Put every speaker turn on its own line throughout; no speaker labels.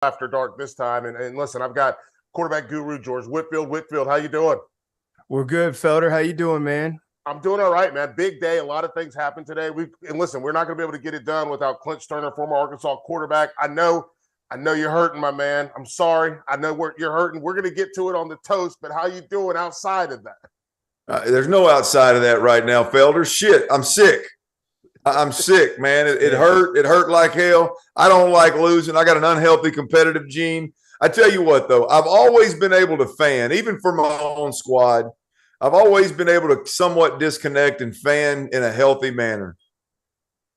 after dark this time. And listen, I've got quarterback guru George Whitfield. Whitfield, how you doing?
We're good, Felder. How you doing, man?
I'm doing all right, man. Big day. A lot of things happened today. And listen, we're not going to be able to get it done without Clint Stoerner, former Arkansas quarterback. I know you're hurting, my man. I'm sorry. I know you're hurting. We're going to get to it on the toast, but how you doing outside of that?
There's no outside of that right now, Felder. Shit, I'm sick. I'm sick, man. It hurt. It hurt like hell. I don't like losing. I got an unhealthy competitive gene. I tell you what, though, I've always been able to fan, even for my own squad. I've always been able to somewhat disconnect and fan in a healthy manner.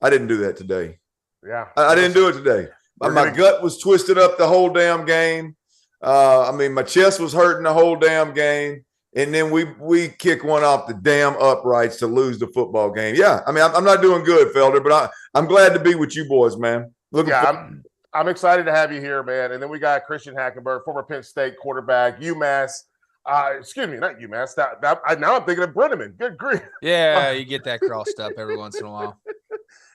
I didn't do that today.
Yeah.
I didn't do it today. My gut was twisted up the whole damn game. My chest was hurting the whole damn game. And then we kick one off the damn uprights to lose the football game. Yeah, I'm not doing good, Felder, but I'm glad to be with you boys, man.
I'm excited to have you here, man. And then we got Christian Hackenberg, former Penn State quarterback, UMass. Excuse me, not UMass. Now I'm thinking of Brenneman. Good grief.
Yeah, you get that crossed up every once in a while.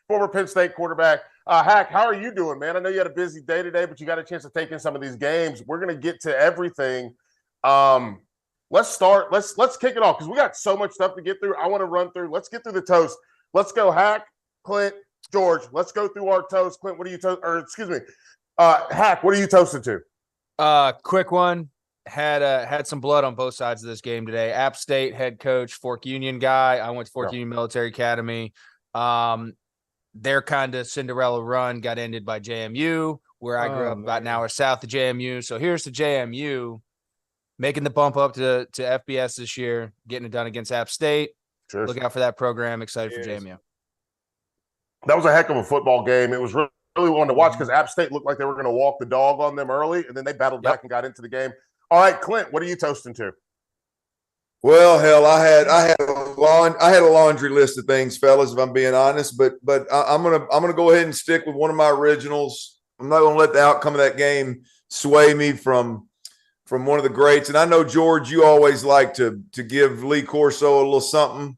Former Penn State quarterback. Hack, how are you doing, man? I know you had a busy day today, but you got a chance to take in some of these games. We're going to get to everything. Let's start. Let's kick it off because we got so much stuff to get through. I want to run through. Let's get through the toast. Let's go, Hack, Clint, George. Let's go through our toast. Clint, what are you Hack, what are you toasting to?
Quick one. Had some blood on both sides of this game today. App State head coach, Fork Union guy. I went to Fork Union Military Academy. Their kind of Cinderella run got ended by JMU, where I grew up about an hour south of JMU. So here's to JMU making the bump up to FBS this year, getting it done against App State. Sure. Look out for that program. Excited for JMU.
That was a heck of a football game. It was really one to watch because App State looked like they were going to walk the dog on them early, and then they battled back and got into the game. All right, Clint, what are you toasting to?
Well, hell, I had a laundry list of things, fellas, if I'm being honest, but I'm gonna go ahead and stick with one of my originals. I'm not gonna let the outcome of that game sway me from one of the greats. And I know, George, you always like to give Lee Corso a little something,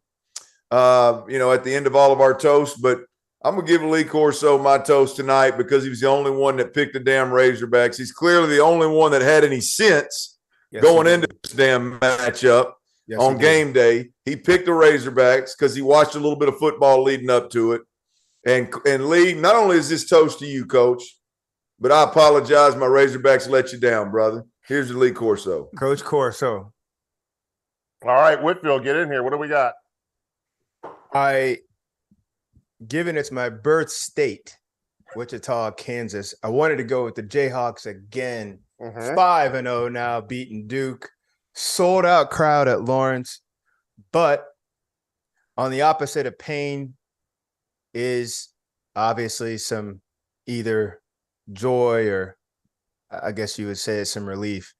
at the end of all of our toasts. But I'm going to give Lee Corso my toast tonight because he was the only one that picked the damn Razorbacks. He's clearly the only one that had any sense going into this damn matchup on game day. He picked the Razorbacks because he watched a little bit of football leading up to it. And Lee, not only is this toast to you, Coach, but I apologize. My Razorbacks let you down, brother. Here's the Lee Corso.
Coach Corso.
All right, Whitfield, get in here. What do we got?
Given it's my birth state, Wichita, Kansas, I wanted to go with the Jayhawks again. 5-0 now, beating Duke. Sold out crowd at Lawrence. But on the opposite of pain is obviously some either joy or I guess you would say it's some relief.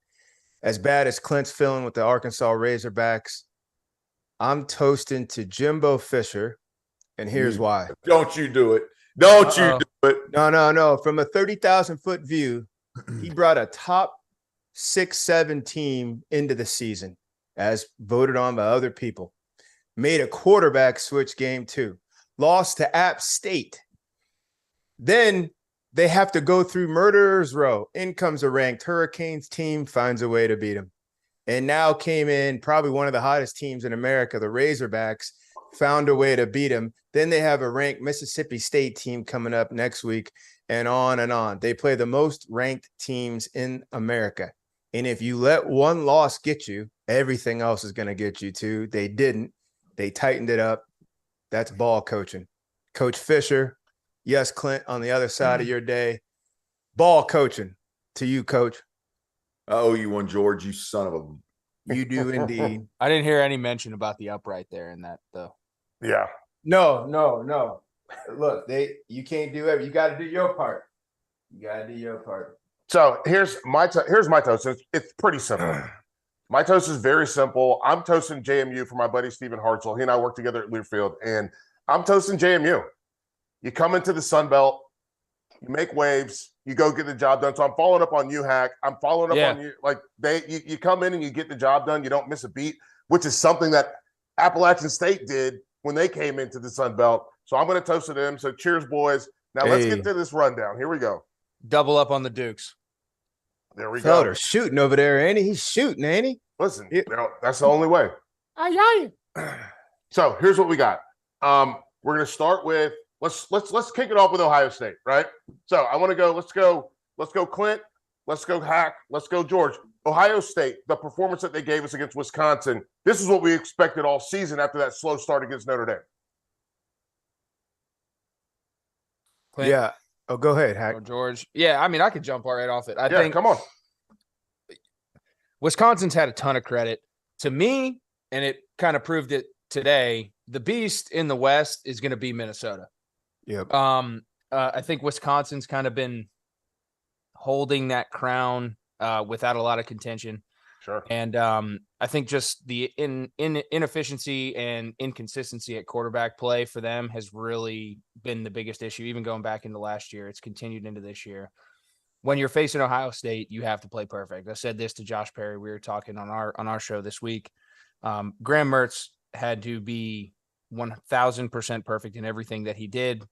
As bad as Clint's feeling with the Arkansas Razorbacks, I'm toasting to Jimbo Fisher, and here's why.
Don't you do it. Don't you do it.
No. From a 30,000-foot view, he brought a top 6-7 team into the season, as voted on by other people. Made a quarterback switch game, too. Lost to App State. Then they have to go through Murderers Row. In comes a ranked Hurricanes team, finds a way to beat them. And now came in probably one of the hottest teams in America, the Razorbacks, found a way to beat them. Then they have a ranked Mississippi State team coming up next week, and on and on. They play the most ranked teams in America. And if you let one loss get you, everything else is going to get you too. They didn't. They tightened it up. That's ball coaching. Coach Fisher. Yes, Clint, on the other side of your day. Ball coaching to you, Coach.
I owe you one, George, you son of a...
You do indeed.
I didn't hear any mention about the upright there in that, though.
Yeah.
No. Look, you can't do it. You got to do your part.
So here's my toast. It's pretty simple. My toast is very simple. I'm toasting JMU for my buddy Stephen Hartzell. He and I work together at Learfield, and I'm toasting JMU. You come into the Sun Belt, you make waves, you go get the job done. So I'm following up on you, Hack. I'm following up on you. Like you come in and you get the job done. You don't miss a beat, which is something that Appalachian State did when they came into the Sun Belt. So I'm going to toast to them. So cheers, boys. Now let's get to this rundown. Here we go.
Double up on the Dukes.
There we
Felder
go.
shooting over there, ain't he? He's shooting, ain't he?
Listen,
Yeah.
that's the only way. So here's what we got. We're gonna start with let's kick it off with Ohio State, right? So I want to go. Let's go, Clint. Let's go, Hack. Let's go, George. Ohio State. The performance that they gave us against Wisconsin. This is what we expected all season after that slow start against Notre Dame.
Clint,
Yeah. Oh, go ahead, Hack.
or George. Yeah, I mean, I could jump right off it. I think
come on.
Wisconsin's had a ton of credit to me, and it kind of proved it today. The beast in the West is going to be Minnesota.
Yep.
I think Wisconsin's kind of been holding that crown without a lot of contention.
Sure.
And I think just the inefficiency and inconsistency at quarterback play for them has really been the biggest issue, even going back into last year. It's continued into this year. When you're facing Ohio State, you have to play perfect. I said this to Josh Perry. We were talking on our show this week. Graham Mertz had to be 1,000% perfect in everything that he did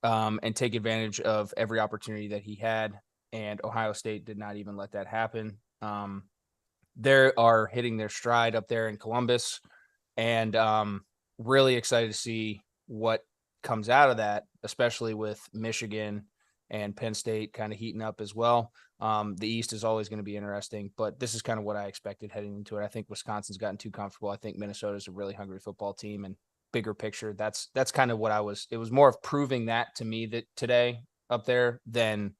and take advantage of every opportunity that he had. And Ohio State did not even let that happen. They are hitting their stride up there in Columbus, and really excited to see what comes out of that, especially with Michigan and Penn State kind of heating up as well. The East is always going to be interesting, but this is kind of what I expected heading into it. I think Wisconsin's gotten too comfortable. I think Minnesota's a really hungry football team, and bigger picture, that's kind of what it was more of proving that to me that today up there than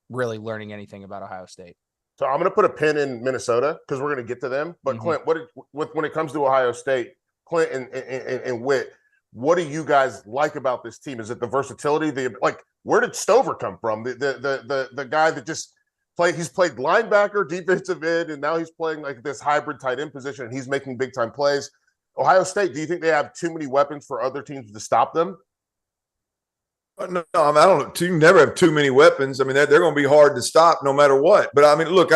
really learning anything about Ohio State.
So I'm going to put a pin in Minnesota because we're going to get to them. But Clint, when it comes to Ohio State, Clint and Whit, what do you guys like about this team? Is it the versatility? Where did Stover come from? The guy that just played. He's played linebacker, defensive end, and now he's playing like this hybrid tight end position. And he's making big time plays. Ohio State, do you think they have too many weapons for other teams to stop them?
No, I don't. You never have too many weapons. I mean, they're going to be hard to stop no matter what. But I mean, look,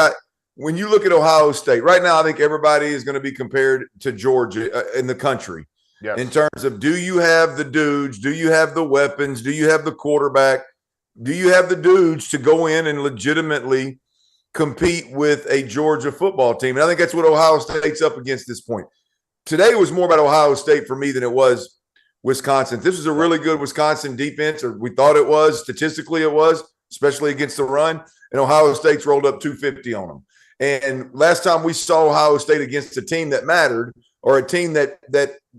when you look at Ohio State right now, I think everybody is going to be compared to Georgia in the country. Yes. In terms of, do you have the dudes? Do you have the weapons? Do you have the quarterback? Do you have the dudes to go in and legitimately compete with a Georgia football team? And I think that's what Ohio State's up against this point. Today was more about Ohio State for me than it was Wisconsin. This was a really good Wisconsin defense, or we thought it was. Statistically, it was, especially against the run. And Ohio State's rolled up 250 on them. And last time we saw Ohio State against a team that mattered, or a team that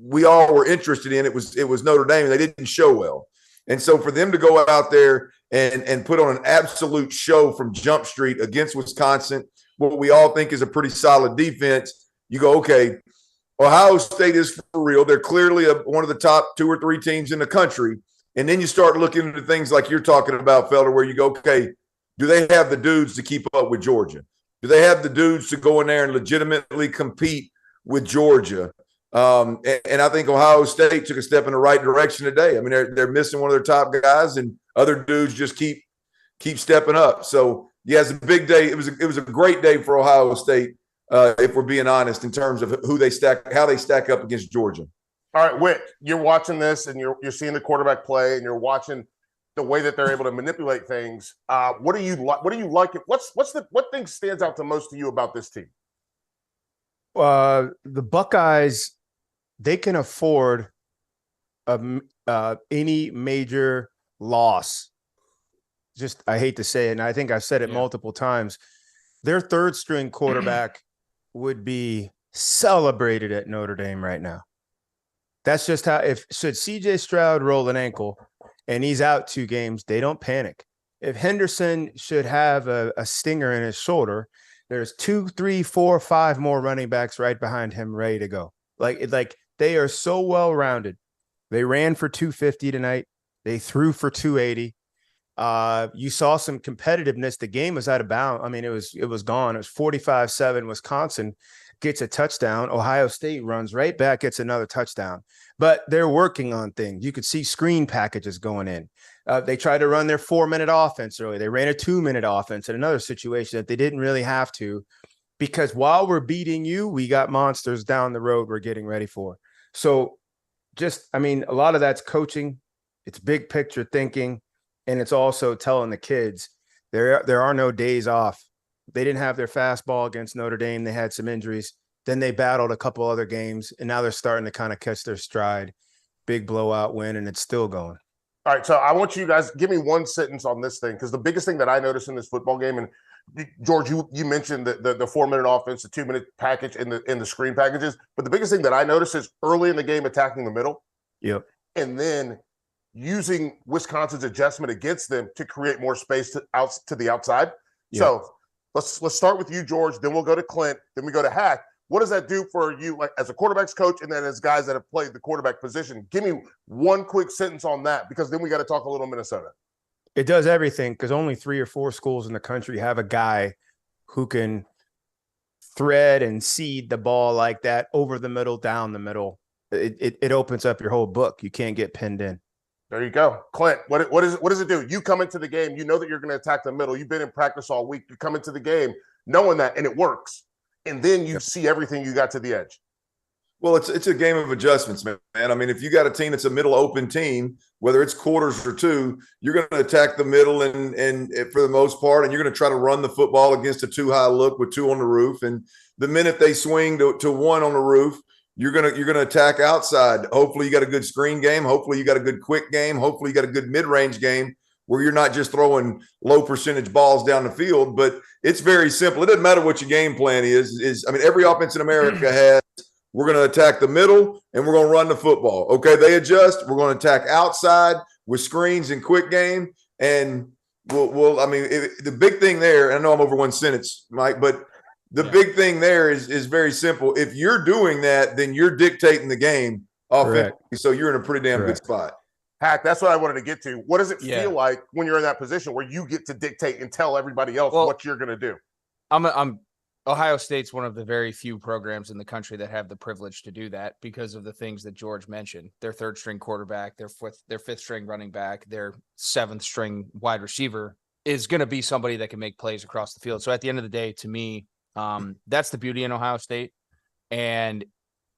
we all were interested in, it was Notre Dame, and they didn't show well. And so for them to go out there and put on an absolute show from Jump Street against Wisconsin, what we all think is a pretty solid defense, you go, okay, Ohio State is for real. They're clearly one of the top 2 or 3 teams in the country. And then you start looking into things like you're talking about, Felder, where you go, okay, do they have the dudes to keep up with Georgia? Do they have the dudes to go in there and legitimately compete with Georgia? And I think Ohio State took a step in the right direction today. I mean, they're missing one of their top guys, and other dudes just keep stepping up. So, yeah, it's a big day. It was a great day for Ohio State. If we're being honest, in terms of how they stack up against Georgia.
All right, Whit, you're watching this and you're seeing the quarterback play and you're watching the way that they're able to manipulate things. What do you like? What thing stands out to most to you about this team?
The Buckeyes, they can afford any major loss. Just, I hate to say it, and I think I've said it multiple times. Their third string quarterback would be celebrated at Notre Dame right now. That's just how, should CJ Stroud roll an ankle and he's out 2 games, they don't panic. If Henderson should have a stinger in his shoulder, there's 2, 3, 4, 5 more running backs right behind him ready to go. Like they are so well-rounded. They ran for 250 tonight. They threw for 280. You saw some competitiveness. The game was out of bounds. I mean, it was gone. It was 45-7. Wisconsin gets a touchdown. Ohio State runs right back, gets another touchdown. But they're working on things. You could see screen packages going in. They tried to run their 4-minute offense early. They ran a 2-minute offense in another situation that they didn't really have to, because while we're beating you, we got monsters down the road we're getting ready for. So a lot of that's coaching. It's big picture thinking. And it's also telling the kids, There are no days off. They didn't have their fastball against Notre Dame. They had some injuries. Then they battled a couple other games, and now they're starting to kind of catch their stride. Big blowout win, and it's still going.
All right, so I want you guys give me one sentence on this thing, because the biggest thing that I noticed in this football game, and George, you mentioned the 4-minute offense, the 2-minute package, and the screen packages, but the biggest thing that I noticed is early in the game attacking the middle.
Yep.
And then using Wisconsin's adjustment against them to create more space to the outside. Yep. So let's start with you, George. Then we'll go to Clint. Then we go to Hack. What does that do for you, like as a quarterback's coach, and then as guys that have played the quarterback position? Give me one quick sentence on that, because then we got to talk a little Minnesota.
It does everything, because only 3 or 4 schools in the country have a guy who can thread and seed the ball like that over the middle, down the middle. It opens up your whole book. You can't get pinned in.
There you go. Clint, what does it do? You come into the game, you know that you're going to attack the middle. You've been in practice all week. You come into the game knowing that, and it works. And then you see everything you got to the edge.
Well, it's a game of adjustments, man. I mean, if you got a team that's a middle open team, whether it's quarters or 2, you're going to attack the middle and for the most part, and you're going to try to run the football against a 2-high look with 2 on the roof. And the minute they swing to 1 on the roof, you're gonna attack outside. Hopefully, you got a good screen game. Hopefully, you got a good quick game. Hopefully, you got a good mid-range game where you're not just throwing low percentage balls down the field. But it's very simple. It doesn't matter what your game plan is. I mean, every offense in America has. We're going to attack the middle, and we're going to run the football. Okay, they adjust. We're going to attack outside with screens and quick game. And the big thing there, and I know I'm over one sentence, Mike, but the big thing there is very simple. If you're doing that, then you're dictating the game offensively. So you're in a pretty damn good spot.
Hack, that's what I wanted to get to. What does it feel like when you're in that position where you get to dictate and tell everybody else what you're going to do?
Ohio State's one of the very few programs in the country that have the privilege to do that because of the things that George mentioned. Their 3rd string quarterback, their 5th string running back, their 7th string wide receiver is going to be somebody that can make plays across the field. So at the end of the day, to me, that's the beauty in Ohio State. And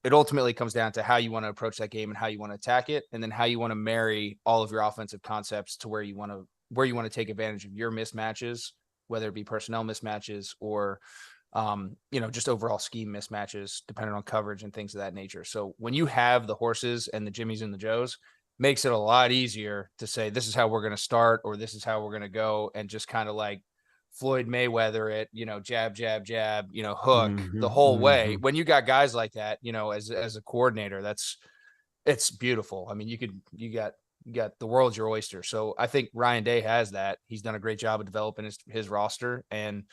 it ultimately comes down to how you want to approach that game and how you want to attack it. And then how you want to marry all of your offensive concepts to where you want to take advantage of your mismatches, whether it be personnel mismatches or just overall scheme mismatches, depending on coverage and things of that nature. So when you have the horses and the Jimmies and the Joes, makes it a lot easier to say, this is how we're going to start, or this is how we're going to go. And just kind of like Floyd Mayweather it, jab, jab, jab, hook the whole way. When you got guys like that, as a coordinator, it's beautiful. I mean, you got the world's your oyster. So I think Ryan Day has that. He's done a great job of developing his roster, and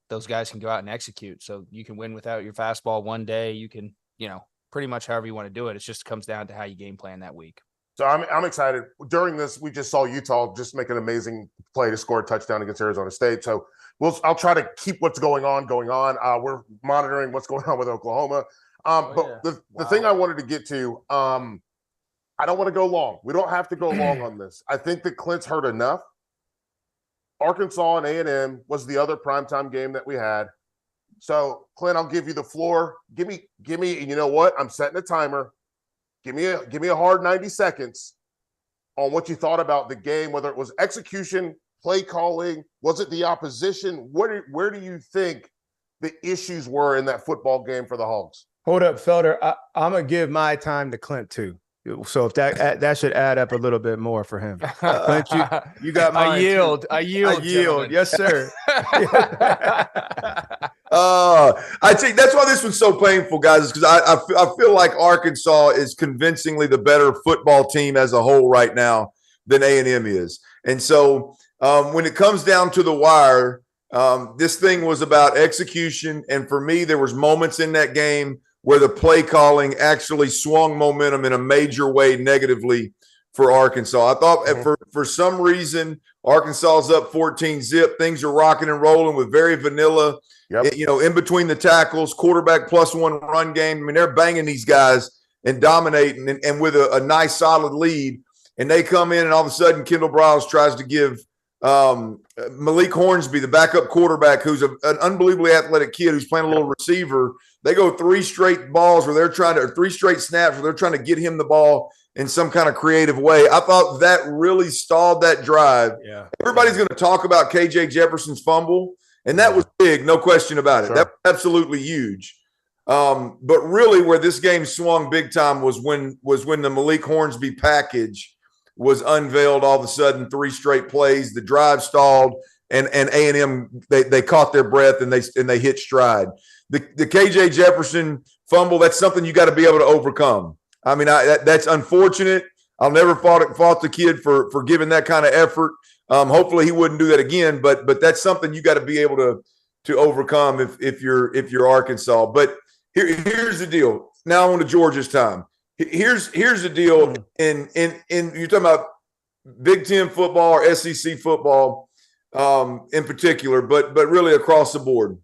those guys can go out and execute. So you can win without your fastball one day. You can, pretty much however you want to do it. It just comes down to how you game plan that week.
So I'm excited. During this, we just saw Utah just make an amazing play to score a touchdown against Arizona State. So I'll try to keep what's going on. We're monitoring what's going on with Oklahoma. The thing I wanted to get to, I don't want to go long. We don't have to go long on this. I think that Clint's heard enough. Arkansas and A&M was the other primetime game that we had. So, Clint, I'll give you the floor. Give me, and you know what? I'm setting a timer. Give me a hard 90 seconds on what you thought about the game, whether it was execution, play calling, was it the opposition? Where do you think the issues were in that football game for the Hogs?
Hold up, Felder. I'm going to give my time to Clint, too. So if that should add up a little bit more for him. Clint, you got mine.
I yield.
Yes, sir.
I think that's why this one's so painful, guys, is because I feel like Arkansas is convincingly the better football team as a whole right now than A&M is. And so when it comes down to the wire, this thing was about execution. And for me, there was moments in that game where the play calling actually swung momentum in a major way negatively for Arkansas. I thought for some reason, Arkansas's up 14-zip. Things are rocking and rolling with very vanilla, in between the tackles, quarterback +1 run game. I mean, they're banging these guys and dominating and with a nice solid lead. And they come in and all of a sudden Kendall Briles tries to give Malik Hornsby, the backup quarterback, who's an unbelievably athletic kid who's playing a little receiver. They go 3 straight snaps where they're trying to get him the ball in some kind of creative way. I thought that really stalled that drive.
Yeah.
Everybody's going to talk about KJ Jefferson's fumble, and that was big, no question about it.
Sure.
That was absolutely huge. But really where this game swung big time was when the Malik Hornsby package was unveiled all of a sudden, 3 straight plays, the drive stalled, and A&M they caught their breath and they hit stride. The KJ Jefferson fumble, that's something you got to be able to overcome. I mean, that's unfortunate. I'll never fault the kid for giving that kind of effort. Hopefully he wouldn't do that again, but that's something you got to be able to overcome if you're Arkansas. But here's the deal. Now on to Georgia's time. Here's the deal. In you're talking about Big Ten football or SEC football in particular, but really across the board.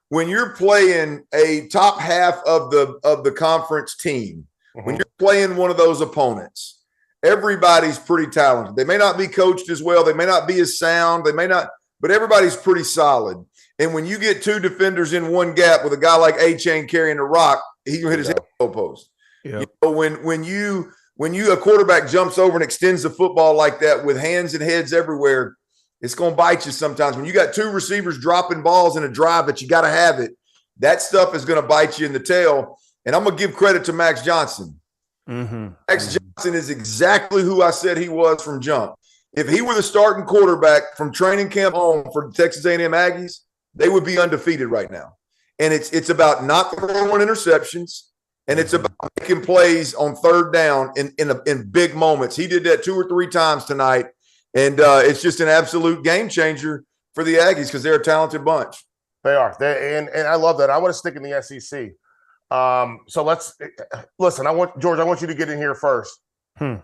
When you're playing a top half of the conference team, when you're playing one of those opponents, everybody's pretty talented. They may not be coached as well. They may not be as sound. They may not, but everybody's pretty solid. And when you get 2 defenders in one gap with a guy like A-Chain carrying the rock, he can hit his elbow post.
Yeah.
You know, when you a quarterback jumps over and extends the football like that with hands and heads everywhere, it's going to bite you sometimes. When you got 2 receivers dropping balls in a drive that you got to have it, that stuff is going to bite you in the tail. And I'm going to give credit to Max Johnson. Max Johnson is exactly who I said he was from jump. If he were the starting quarterback from training camp on for the Texas A&M Aggies, they would be undefeated right now. And it's about not throwing interceptions, and it's about making plays on third down in big moments. He did that 2 or 3 times tonight. And it's just an absolute game changer for the Aggies because they're a talented bunch.
They are. And I love that. I want to stick in the SEC. So let's listen. I want you to get in here first.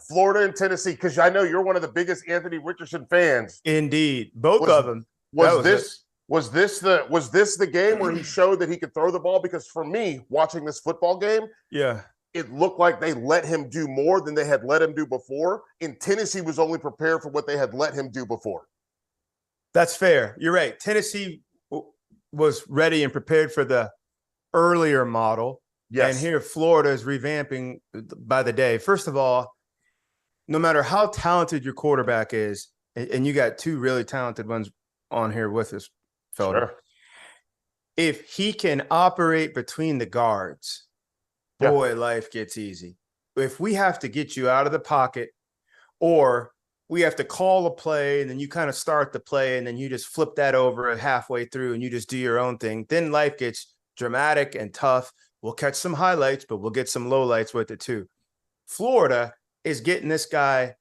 Florida and Tennessee, because I know you're one of the biggest Anthony Richardson fans.
Indeed, both of them.
Was this the game where he showed that he could throw the ball? Because for me, watching this football game, it looked like they let him do more than they had let him do before. And Tennessee was only prepared for what they had let him do before.
That's fair. You're right. Tennessee was ready and prepared for the earlier model. Yes. And here Florida is revamping by the day. First of all, no matter how talented your quarterback is, and you got 2 really talented ones on here with us, Felder. Sure. If he can operate between the guards, boy, life gets easy. If we have to get you out of the pocket, or we have to call a play and then you kind of start the play and then you just flip that over halfway through and you just do your own thing, then life gets dramatic and tough. We'll catch some highlights, but we'll get some lowlights with it too. Florida is getting this guy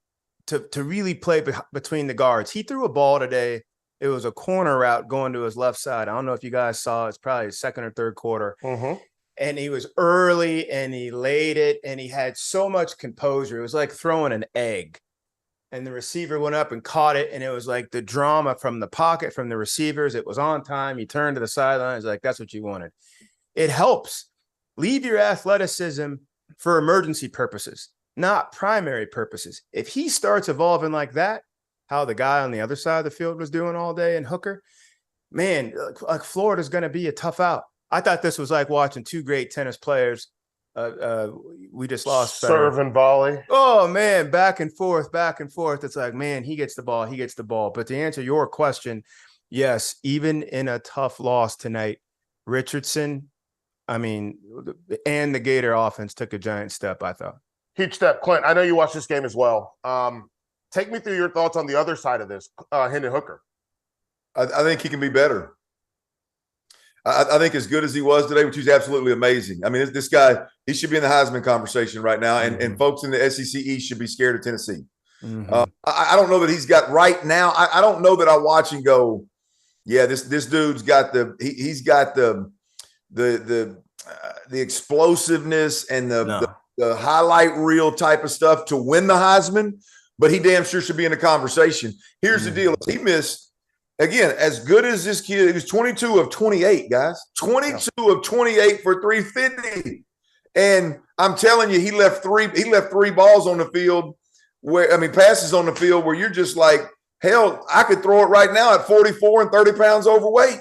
to really play between the guards. He threw a ball today. It was a corner route going to his left side. I don't know if you guys saw. It's probably his second or third quarter. And he was early and he laid it and he had so much composure. It was like throwing an egg. And the receiver went up and caught it. And it was like the drama from the pocket, from the receivers. It was on time. He turned to the sidelines like, that's what you wanted. It helps. Leave your athleticism for emergency purposes, not primary purposes. If he starts evolving like that, how the guy on the other side of the field was doing all day in Hooker, man, like Florida's going to be a tough out. I thought this was like watching 2 great tennis players. We just lost.
Serve and volley.
Oh, man, back and forth. It's like, man, he gets the ball. But to answer your question, yes, even in a tough loss tonight, Richardson, and the Gator offense took a giant step, I thought.
Huge step. Clint, I know you watched this game as well. Take me through your thoughts on the other side of this, Hendon Hooker.
I think he can be better. I think as good as he was today, which was absolutely amazing. I mean, this guy, he should be in the Heisman conversation right now, and folks in the SEC East should be scared of Tennessee. I don't know that he's got right now. I don't know that I watch and go, yeah, this dude's got he's got the explosiveness and the highlight reel type of stuff to win the Heisman, but he damn sure should be in the conversation. Here's the deal. He missed. Again, as good as this kid, he was 22 of 28, guys. 22 of 28 for 350. And I'm telling you, he left three balls on the field passes on the field where you're just like, hell, I could throw it right now at 44 and 30 pounds overweight.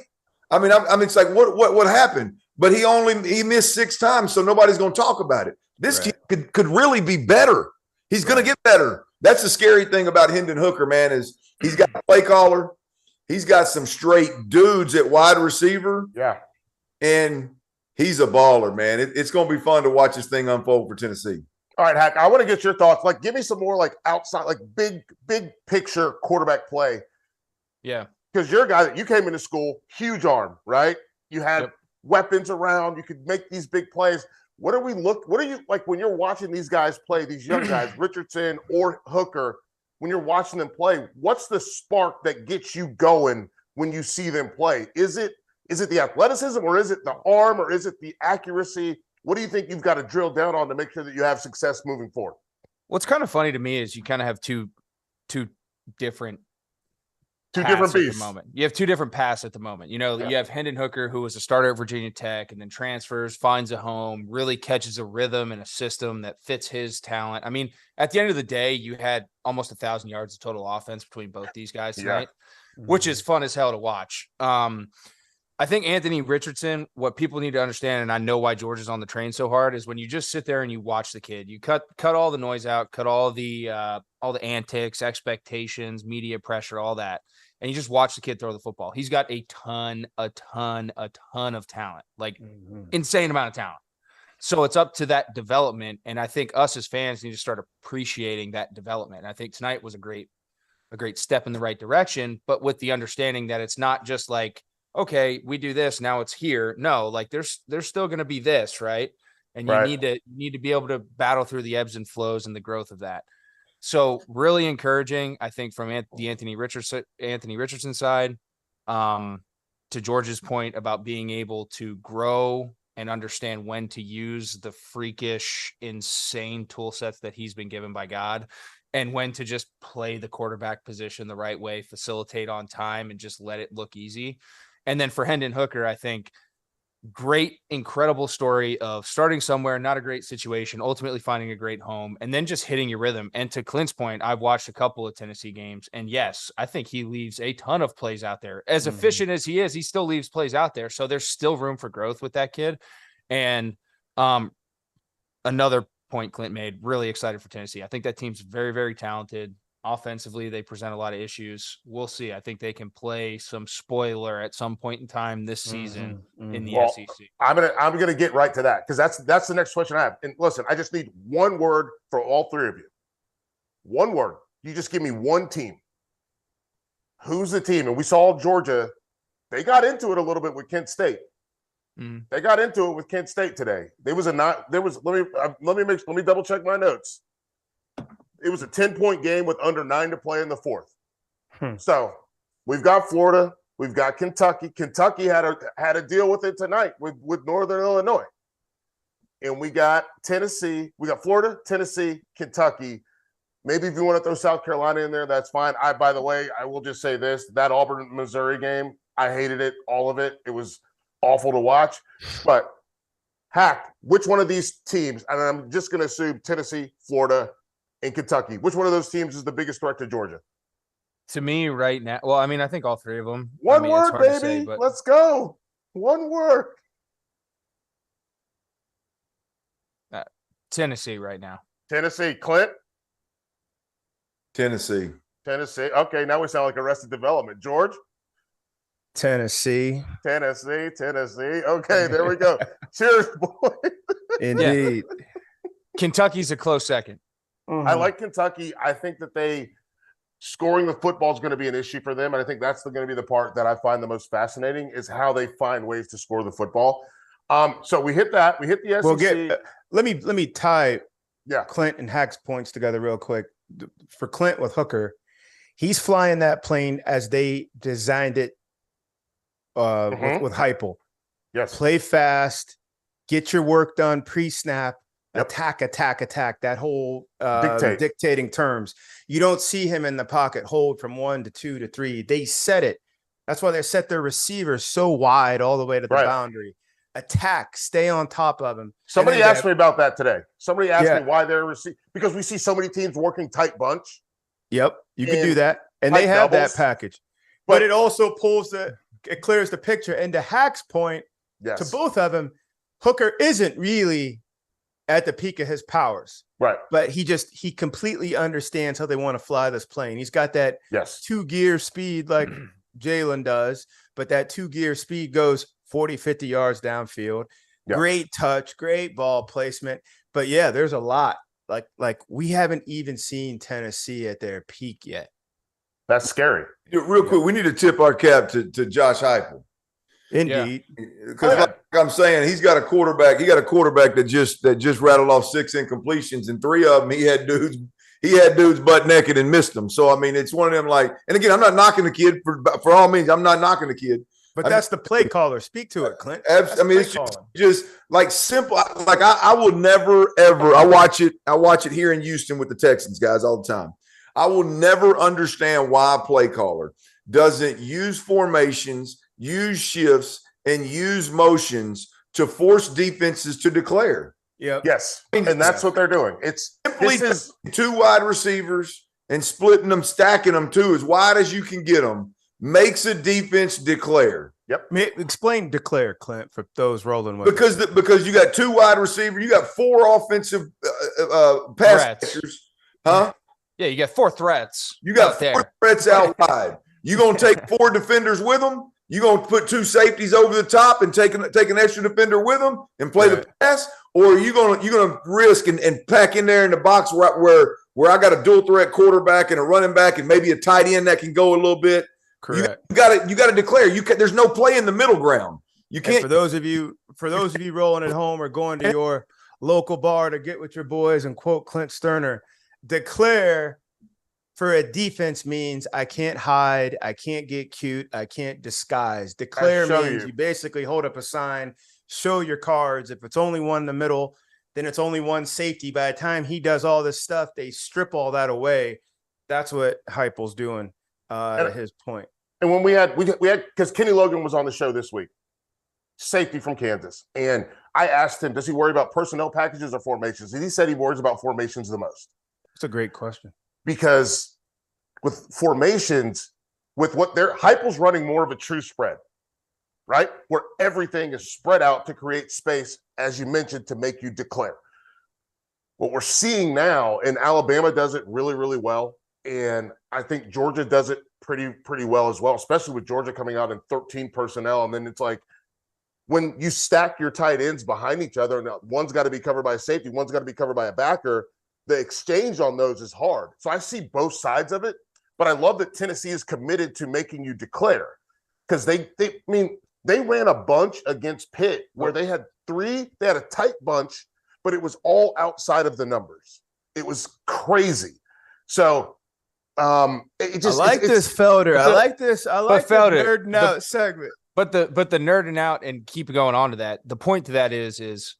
It's like, what happened? But he missed 6 times, so nobody's going to talk about it. This kid could really be better. He's going to get better. That's the scary thing about Hendon Hooker, man, is he's got a play caller. He's got some straight dudes at wide receiver.
Yeah.
And he's a baller, man. It's going to be fun to watch this thing unfold for Tennessee.
All right, Hack, I want to get your thoughts. Like, give me some more, like, outside, like, big picture quarterback play.
Yeah.
Because you're a guy that you came into school, huge arm, right? You had weapons around. You could make these big plays. What are you, like, when you're watching these guys play, these young guys, Richardson or Hooker, when you're watching them play, what's the spark that gets you going when you see them play? Is it the athleticism, or is it the arm, or is it the accuracy? What do you think you've got to drill down on to make sure that you have success moving forward?
What's kind of funny to me is you kind of have two different
beasts
at the moment. You have two different paths at the moment. You know, you have Hendon Hooker, who was a starter at Virginia Tech and then transfers, finds a home, really catches a rhythm and a system that fits his talent. I mean, at the end of the day, you had almost 1,000 yards of total offense between both these guys tonight, which is fun as hell to watch. I think Anthony Richardson, what people need to understand, and I know why George is on the train so hard, is when you just sit there and you watch the kid, you cut all the noise out, cut all the antics, expectations, media pressure, all that, and you just watch the kid throw the football. He's got a ton of talent, like insane amount of talent. So it's up to that development, and I think us as fans need to start appreciating that development. And I think tonight was a great step in the right direction, but with the understanding that it's not just like, okay, we do this, now it's here. No, like there's still going to be this, right? And you need to be able to battle through the ebbs and flows and the growth of that. So really encouraging, I think, from the Anthony Richardson side, to George's point about being able to grow and understand when to use the freakish, insane tool sets that he's been given by God, and when to just play the quarterback position the right way, facilitate on time, and just let it look easy. And then for Hendon Hooker, I think great, incredible story of starting somewhere, not a great situation, ultimately finding a great home, and then just hitting your rhythm. And to Clint's point, I've watched a couple of Tennessee games, and yes, I think he leaves a ton of plays out there. As efficient as he is, he still leaves plays out there. So there's still room for growth with that kid. And another point Clint made, really excited for Tennessee. I think that team's very, very talented. Offensively, they present a lot of issues. We'll see. I think they can play some spoiler at some point in time this season in the SEC.
I'm gonna get right to that, because that's the next question I have. And listen, I just need one word for all three of you. One word. You just give me one team. Who's the team? And we saw Georgia. They got into it a little bit with Kent State. They got into it with Kent State today. Let me double check my notes. It was a 10-point game with under 9 to play in the fourth. So we've got Florida, we've got Kentucky. Kentucky had a deal with it tonight with Northern Illinois. And we got Tennessee. We got Florida, Tennessee, Kentucky. Maybe if you want to throw South Carolina in there, that's fine. By the way, I will just say this. That Auburn-Missouri game, I hated it, all of it. It was awful to watch. But, Hack, which one of these teams, and I'm just going to assume Tennessee, Florida, and Kentucky, which one of those teams is the biggest threat to Georgia?
To me right now, well, I mean, I think all three of them.
One word, baby. Let's go. One word.
Tennessee right now.
Tennessee. Clint?
Tennessee.
Okay, now we sound like Arrested Development. George?
Tennessee.
Okay, there we go. Cheers, boy.
Indeed.
Kentucky's a close second.
I like Kentucky. I think that scoring the football is going to be an issue for them. And I think that's going to be the part that I find the most fascinating, is how they find ways to score the football. So we hit that. We hit the SEC.
Let me tie Clint and Hack's points together real quick. For Clint with Hooker, he's flying that plane as they designed it with Heupel.
Yes.
Play fast, get your work done pre-snap. Attack. That whole dictating terms. You don't see him in the pocket hold from 1 to 2 to 3. They set it. That's why they set their receivers so wide all the way to the boundary. Attack, stay on top of him.
Somebody asked me about that today. Somebody asked me why they're because we see so many teams working tight bunch.
Yep, you can do that, and they have that package. But it also it clears the picture. And to Hack's point, to both of them, Hooker isn't really at the peak of his powers.
Right.
But he completely understands how they want to fly this plane. He's got that 2-gear speed like Jalen does, but that 2-gear speed goes 40, 50 yards downfield. Yep. Great touch, great ball placement. But yeah, there's a lot. Like we haven't even seen Tennessee at their peak yet.
That's scary.
Real quick, we need to tip our cap to Josh Heupel.
Indeed.
Because like I'm saying, he's got a quarterback. He got a quarterback that just rattled off 6 incompletions, and 3 of them he had dudes butt naked and missed them. So I mean, it's one of them like. And again, I'm not knocking the kid for all means. I'm not knocking the kid.
But that's the play caller. Speak to it, Clint.
I mean, it's just like simple. Like I will never ever. I watch it here in Houston with the Texans guys all the time. I will never understand why a play caller doesn't use formations, use shifts, and use motions to force defenses to declare.
Yeah.
Yes. And that's what they're doing. It's
simply 2 wide receivers and splitting them, stacking them too, as wide as you can get them, makes a defense declare.
Yep.
Explain declare, Clint, for those rolling with
because you got 2 wide receivers, you got 4 offensive pass catchers. Huh?
Yeah, you got 4 threats.
You got 4 threats out wide. You gonna take 4 defenders with them? You gonna put 2 safeties over the top and take an extra defender with them and play the pass, or are you gonna risk and pack in there in the box where I got a dual threat quarterback and a running back and maybe a tight end that can go a little bit?
Correct.
You got to declare. There's no play in the middle ground. You can't.
And for those of you rolling at home or going to your local bar to get with your boys and quote Clint Stoerner, declare for a defense means I can't hide, I can't get cute, I can't disguise. Declare means you basically hold up a sign, show your cards. If it's only one in the middle, then it's only one safety. By the time he does all this stuff, they strip all that away. That's what Heupel's doing at his point.
And when we had because Kenny Logan was on the show this week, safety from Kansas, and I asked him, does he worry about personnel packages or formations? And he said he worries about formations the most.
That's a great question.
Because with formations, with what Heupel's running more of a true spread, right? Where everything is spread out to create space, as you mentioned, to make you declare. What we're seeing now, and Alabama does it really, really well, and I think Georgia does it pretty well as well, especially with Georgia coming out in 13 personnel. And then it's like when you stack your tight ends behind each other, and one's got to be covered by a safety, one's got to be covered by a backer, the exchange on those is hard. So I see both sides of it, but I love that Tennessee is committed to making you declare, because they ran a bunch against Pitt where they had a tight bunch, but it was all outside of the numbers. It was crazy. So this
Felder. I like this
Felder,
nerding out segment.
But the nerding out and keep going on to that. The point to that is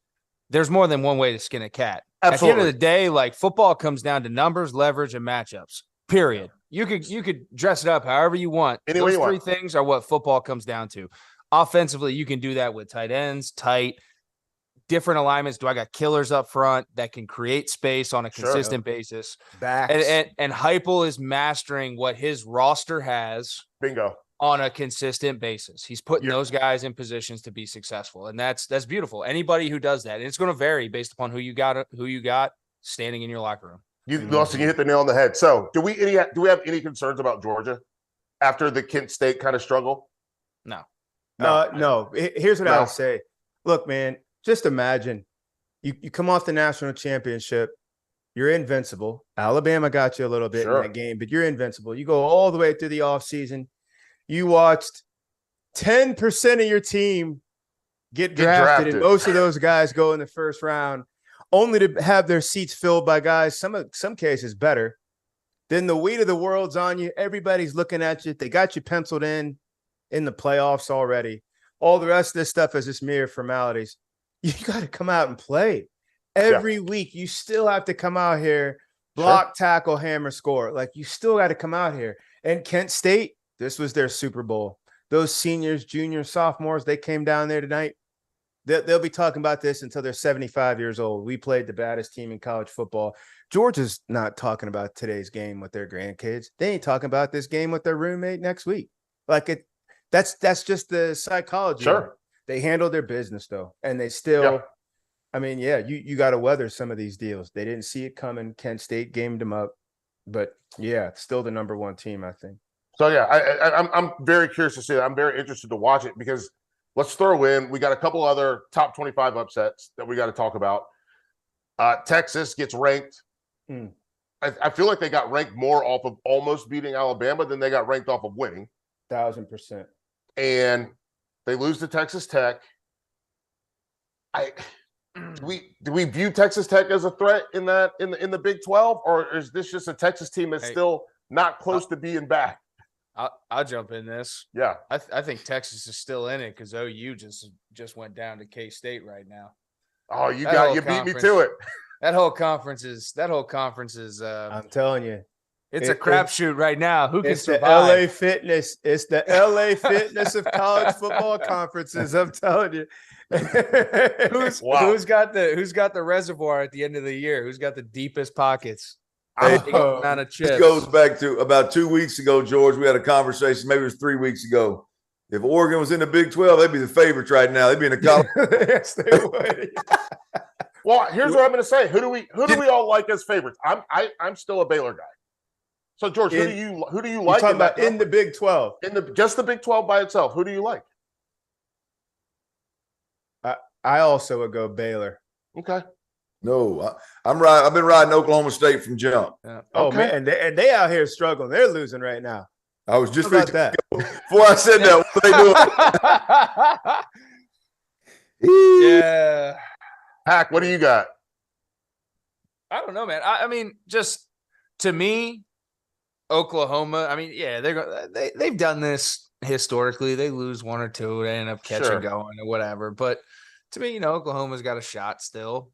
there's more than one way to skin a cat. Absolutely. At the end of the day, like football comes down to numbers, leverage, and matchups. Period. You could dress it up however you want. Those 3 things are what football comes down to. Offensively, you can do that with tight ends, different alignments. Do I got killers up front that can create space on a consistent basis?
Backs.
And Heupel is mastering what his roster has.
Bingo.
On a consistent basis. He's putting those guys in positions to be successful. And that's beautiful. Anybody who does that, and it's going to vary based upon who you got standing in your locker room.
You hit the nail on the head. So do we have any concerns about Georgia after the Kent State kind of struggle?
No.
No. Here's what I would say. Look, man, just imagine you come off the national championship. You're invincible. Alabama got you a little bit in that game, but you're invincible. You go all the way through the offseason. You watched 10% of your team get drafted, and most of those guys go in the first round, only to have their seats filled by guys, some cases better. Then the weight of the world's on you. Everybody's looking at you. They got you penciled in the playoffs already. All the rest of this stuff is just mere formalities. You got to come out and play every week. You still have to come out here, block, tackle, hammer, score. Like, you still got to come out here. And Kent State, this was their Super Bowl. Those seniors, juniors, sophomores, they came down there tonight. They'll be talking about this until they're 75 years old. We played the baddest team in college football. Georgia's not talking about today's game with their grandkids. They ain't talking about this game with their roommate next week. Like, that's just the psychology.
Sure.
They handle their business, though, and they still I mean, yeah, you got to weather some of these deals. They didn't see it coming. Kent State gamed them up, but yeah, still the number one team, I think.
So yeah, I'm very curious to see that. I'm very interested to watch it because let's throw in. We got a couple other top 25 upsets that we got to talk about. Texas gets ranked. I feel like they got ranked more off of almost beating Alabama than they got ranked off of winning.
1,000%.
And they lose to Texas Tech. Do we view Texas Tech as a threat in the Big 12, or is this just a Texas team that's still not close to being back?
I'll jump in this.
Yeah,
I think Texas is still in it because OU just went down to K-State right now.
Oh, you beat me to it.
That whole conference is.
I'm telling you,
it's a crapshoot right now. Who can survive?
The LA Fitness. It's the LA Fitness of college football conferences. I'm telling you.
Who's got the reservoir at the end of the year? Who's got the deepest pockets? Amount of chips.
This goes back to about 2 weeks ago, George. We had a conversation. Maybe it was 3 weeks ago. If Oregon was in the Big 12, they'd be the favorites right now. They'd be in the college.
Yes, they would.
Well, here's what I'm going to say. Who do we all like as favorites? I'm still a Baylor guy. So George, who do you like?
Talking about in the Big 12,
just the Big 12 by itself. Who do you like?
I also would go Baylor.
Okay.
No, I'm right. I've been riding Oklahoma State from jump.
Yeah. Oh man, and they out here struggling. They're losing right now.
I was just
about that.
Before I said that, what they doing?
Yeah.
Hack, what do you got?
I don't know, man. I mean, just to me, Oklahoma. I mean, yeah, they've done this historically. They lose one or two, they end up catching going or whatever. But to me, Oklahoma's got a shot still.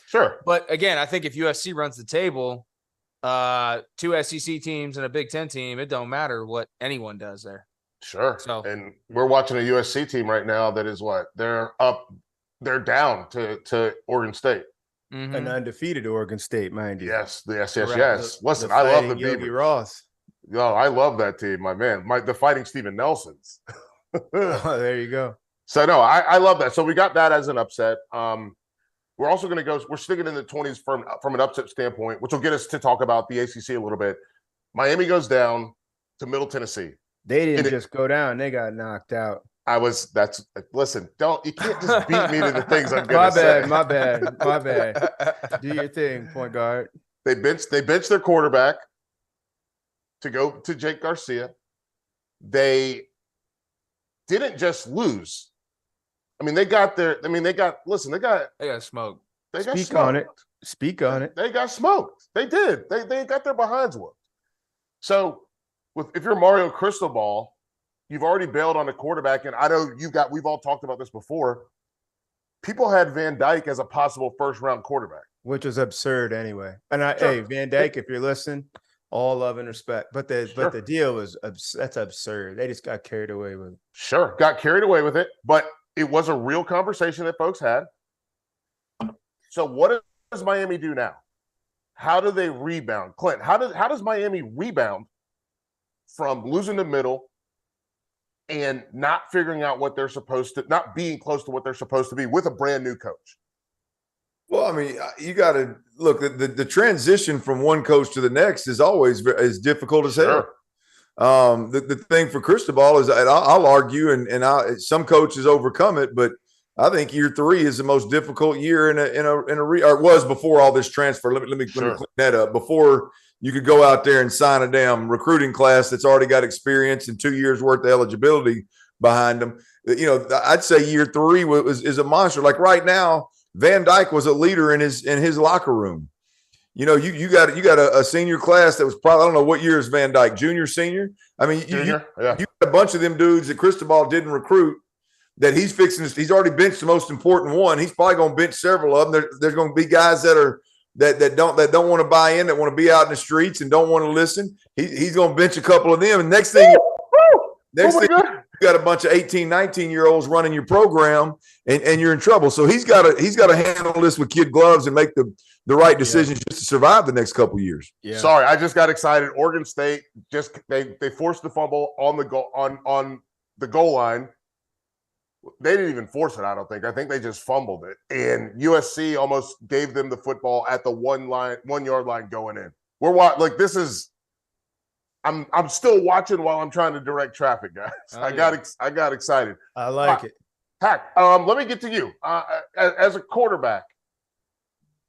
Sure.
But again, I think if USC runs the table, 2 SEC teams and a Big Ten team, it don't matter what anyone does there.
Sure. So, and we're watching a USC team right now that is what? They're down to Oregon State.
Mm-hmm. An undefeated Oregon State, mind you.
Yes. Listen, I love the
Yogi Ross.
Oh, I love that team, my man. The Fighting Steven Nelsons.
Oh, there you go.
So no, I love that. So we got that as an upset. We're also going to go. We're sticking in the 20s from an upset standpoint, which will get us to talk about the ACC a little bit. Miami goes down to Middle Tennessee.
They didn't just go down; they got knocked out.
Listen. You can't just beat me to the things I'm going to say.
My bad. Do your thing, point guard.
They benched their quarterback to go to Jake Garcia. They didn't just lose. I mean, they got smoked.
They got smoked.
Speak on it.
They got smoked. They did. They got their behinds whooped. So, if you're Mario Cristobal, you've already bailed on a quarterback, and I know we've all talked about this before. People had Van Dyke as a possible first-round quarterback,
which was absurd anyway. And hey, Van Dyke, if you're listening, all love and respect. But the deal was that's absurd. They just got carried away with it.
Sure, got carried away with it, but it was a real conversation that folks had. So what does Miami do now? How do they rebound? Clint, how does Miami rebound from losing the middle and not figuring out what they're supposed to, not being close to what they're supposed to be with a brand new coach?
Well, I mean, you got to look, the transition from one coach to the next is always as difficult as hell. The thing for Cristobal is I'll argue, and some coaches overcome it, but I think year 3 is the most difficult year or it was before all this transfer. Let me clean that up. Before you could go out there and sign a damn recruiting class that's already got experience and 2 years worth of eligibility behind them. I'd say year 3 is a monster. Like right now, Van Dyke was a leader in his locker room. You got a senior class that was probably, I don't know what year is Van Dyke, junior, senior. I mean, you got a bunch of them dudes that Cristobal didn't recruit that he's fixing. He's already benched the most important one. He's probably going to bench several of them. There's going to be guys that don't want to buy in, that want to be out in the streets and don't want to listen. He's going to bench a couple of them. And next thing, you got a bunch of 18, 19-year-olds running your program, and you're in trouble. So he's got to handle this with kid gloves and make the right decisions just to survive the next couple of years.
Yeah. Sorry, I just got excited. Oregon State they forced the fumble on the goal line. They didn't even force it, I don't think. I think they just fumbled it. And USC almost gave them the football at the 1 yard line going in. We're like, this is I'm still watching while I'm trying to direct traffic, guys.
Oh,
I got excited.
I like it.
Hack, let me get to you. As a quarterback,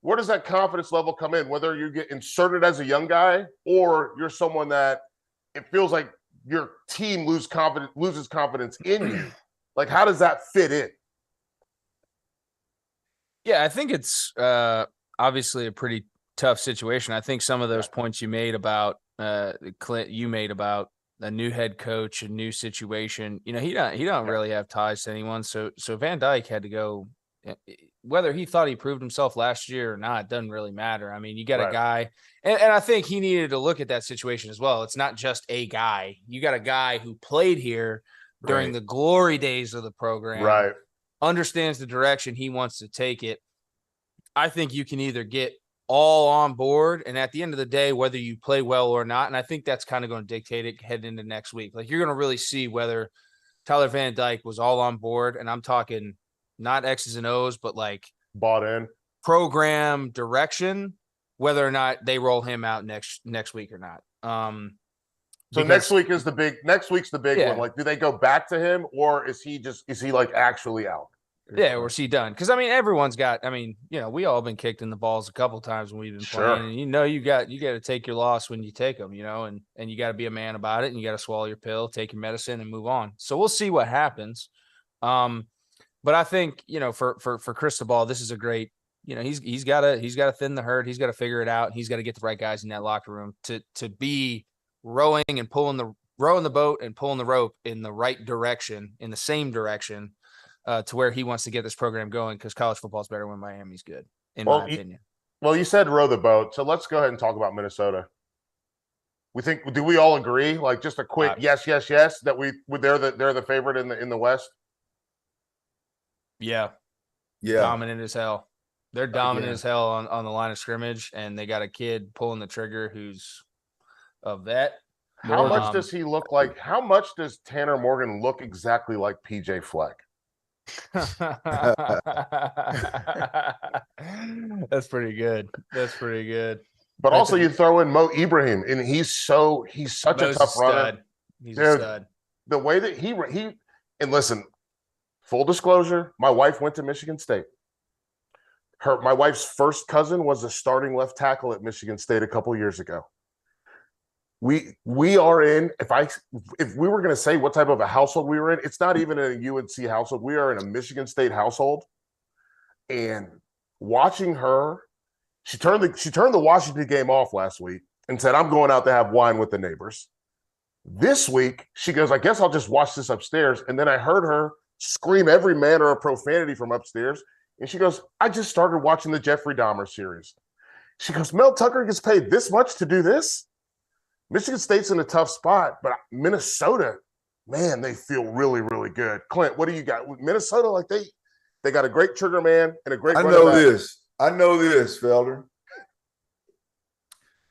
where does that confidence level come in? Whether you get inserted as a young guy or you're someone that it feels like your team loses confidence in you. Like, how does that fit in?
Yeah, I think it's obviously a pretty tough situation. I think some of those points you made about Clint, you made about a new head coach, a new situation. You know, he don't really have ties to anyone. So Van Dyke had to go. Whether he thought he proved himself last year or not doesn't really matter. I mean, you got a guy, and I think he needed to look at that situation as well. It's not just a guy. You got a guy who played here during the glory days of the program, understands the direction he wants to take it. I think you can either get all on board, and at the end of the day, whether you play well or not, and I think that's kind of going to dictate it heading into next week. Like, you're going to really see whether Tyler Van Dyke was all on board, and I'm talking not X's and O's, but like
bought in
program direction, whether or not they roll him out next week or not.
So next week's the big one. Like, do they go back to him, or is he like actually out?
Yeah, or is he done? Because I mean, everyone's got. I mean, you know, we all been kicked in the balls a couple times when we've been playing, and you got to take your loss when you take them, you know, and you got to be a man about it, and you got to swallow your pill, take your medicine, and move on. So we'll see what happens. But I think, you know, for Cristobal, this is a great. You know, he's got to thin the herd. He's got to figure it out. He's got to get the right guys in that locker room to be rowing and rowing the boat and pulling the rope in the right direction, in the same direction, to where he wants to get this program going, because college football is better when Miami's good, in my opinion.
You said row the boat, so let's go ahead and talk about Minnesota. Do we all agree? Like, just a quick yes, that they're the favorite in the West.
Yeah, dominant as hell. They're dominant as hell on the line of scrimmage, and they got a kid pulling the trigger who's a vet.
How much does he look like? How much does Tanner Morgan look exactly like PJ Fleck?
That's pretty good.
But also, you throw in Mo Ibrahim, and he's such a tough runner.
He's a stud.
The way that he and listen, full disclosure, my wife went to Michigan State. My wife's first cousin was a starting left tackle at Michigan State a couple years ago. We are in, if we were going to say what type of a household we were in, it's not even in a UNC household. We are in a Michigan State household. And watching her, she turned the Washington game off last week and said, I'm going out to have wine with the neighbors. This week, she goes, I guess I'll just watch this upstairs. And then I heard her scream every manner of profanity from upstairs. And she goes, I just started watching the Jeffrey Dahmer series. She goes, Mel Tucker gets paid this much to do this? Michigan State's in a tough spot, but Minnesota, man, they feel really, really good. Clint, what do you got? Minnesota, like they got a great trigger man and a great
I know this, Felder.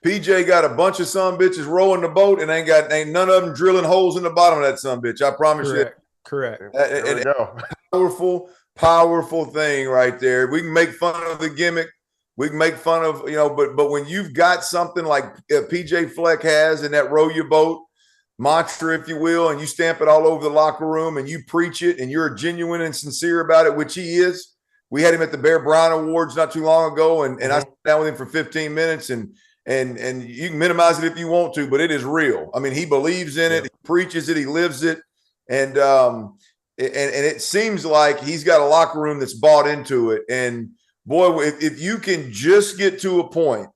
PJ got a bunch of son bitches rowing the boat and ain't none of them drilling holes in the bottom of that son bitch. I promise you.
Correct.
There we go.
Powerful thing right there. We can make fun of the gimmick. We can make fun of, you know, but when you've got something like PJ Fleck has in that row your boat mantra, if you will, and you stamp it all over the locker room and you preach it and you're genuine and sincere about it, which he is. We had him at the Bear Bryant Awards not too long ago, and I sat down with him for 15 minutes, and you can minimize it if you want to, but it is real. I mean, he believes in it, he preaches it, he lives it, and it seems like he's got a locker room that's bought into it. And boy, if you can just get to a point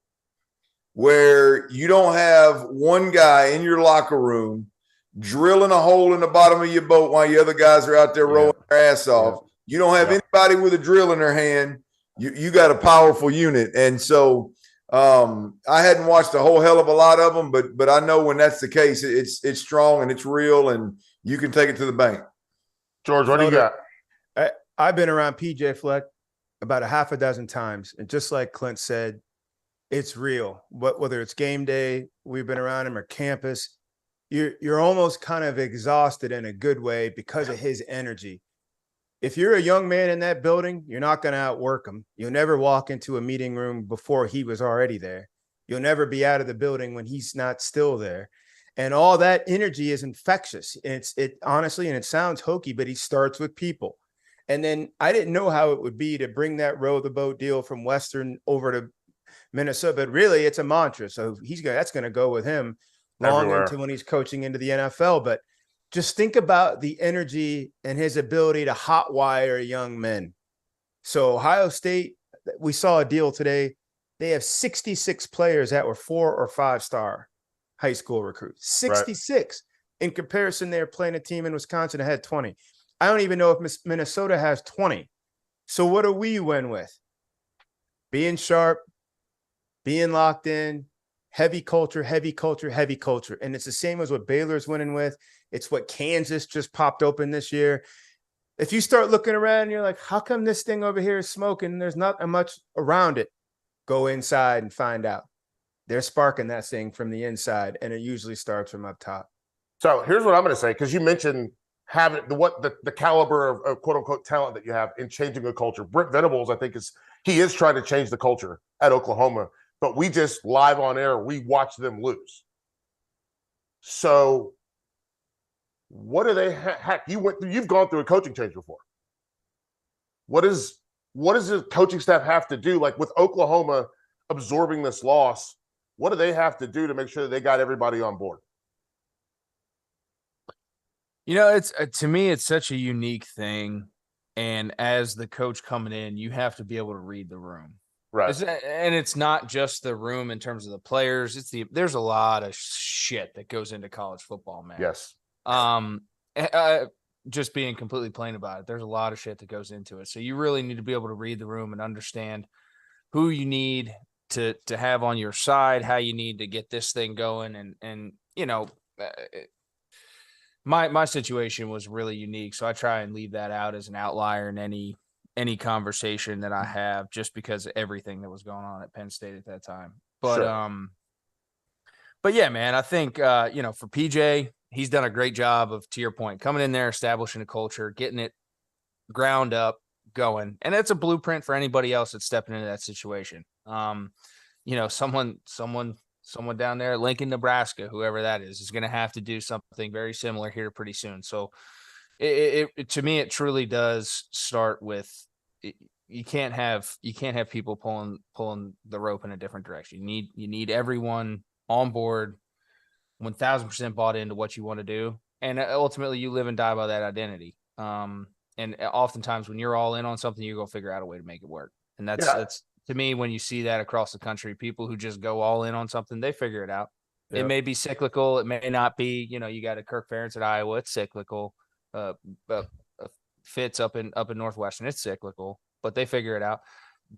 where you don't have one guy in your locker room drilling a hole in the bottom of your boat while the other guys are out there rowing their ass off, you don't have anybody with a drill in their hand, you got a powerful unit. And so I hadn't watched a whole hell of a lot of them, but I know when that's the case, it's strong and it's real, and you can take it to the bank.
George, what do you got?
I've been around PJ Fleck about a half a dozen times, and just like Clint said, it's real. Whether it's game day, we've been around him, or campus, you're almost kind of exhausted in a good way because of his energy. if you're a young man in that building, you're not going to outwork him. You'll never walk into a meeting room before he was already there. You'll never be out of the building when he's not still there. And all that energy is infectious. It honestly, and it sounds hokey, but he starts with people. And then I didn't know how it would be to bring that row the boat deal from Western over to Minnesota, but really it's a mantra. So that's going to go with him long into when he's coaching into the NFL. But just think about the energy and his ability to hotwire young men. So Ohio State, we saw a deal today. They have 66 players that were 4- or 5-star high school recruits. 66. Right. In comparison, they're playing a team in Wisconsin that had 20. I don't even know if Minnesota has 20. So what do we win with? Being sharp, being locked in, heavy culture, heavy culture, heavy culture. And it's the same as what Baylor's winning with. It's what Kansas just popped open this year. If you start looking around and you're like, how come this thing over here is smoking and there's not much around it? Go inside and find out. They're sparking that thing from the inside, and it usually starts from up top.
So here's what I'm going to say, because you mentioned having the caliber of quote unquote talent that you have in changing a culture. Brent Venables, I think he is trying to change the culture at Oklahoma, but we just live on air, we watch them lose. So what do they you've gone through a coaching change before. What does the coaching staff have to do? Like with Oklahoma absorbing this loss, what do they have to do to make sure that they got everybody on board?
It's to me, it's such a unique thing. And as the coach coming in, you have to be able to read the room.
Right.
And it's not just the room in terms of the players. There's a lot of shit that goes into college football, man.
Yes.
Just being completely plain about it. There's a lot of shit that goes into it. So you really need to be able to read the room and understand who you need to have on your side, how you need to get this thing going. And my situation was really unique. So I try and leave that out as an outlier in any conversation that I have, just because of everything that was going on at Penn State at that time. But,
sure.
But yeah, man, I think, for PJ, he's done a great job of, to your point, coming in there, establishing a culture, getting it ground up, going. And it's a blueprint for anybody else that's stepping into that situation. Someone down there, Lincoln, Nebraska, whoever that is going to have to do something very similar here pretty soon. So it to me, it truly does start with, you can't have people pulling the rope in a different direction. You need everyone on board, 1,000% bought into what you want to do. And ultimately you live and die by that identity. And oftentimes when you're all in on something, you go figure out a way to make it work. And that's to me, when you see that across the country, people who just go all in on something, they figure it out. Yep. It may be cyclical. It may not be, you got a Kirk Ferentz at Iowa. It's cyclical. Fitz up in Northwestern. It's cyclical, but they figure it out.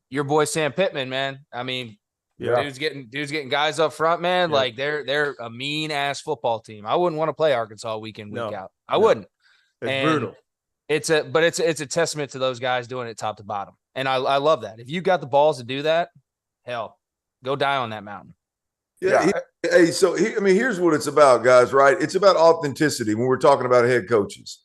Your boy, Sam Pittman, man. I mean, dude's getting guys up front, man. Like they're a mean ass football team. I wouldn't want to play Arkansas week in, week out. I wouldn't.
It's brutal.
It's a testament to those guys doing it top to bottom. And I love that. If you got the balls to do that, hell, go die on that mountain.
Yeah. Hey, so here's what it's about, guys, right? It's about authenticity when we're talking about head coaches.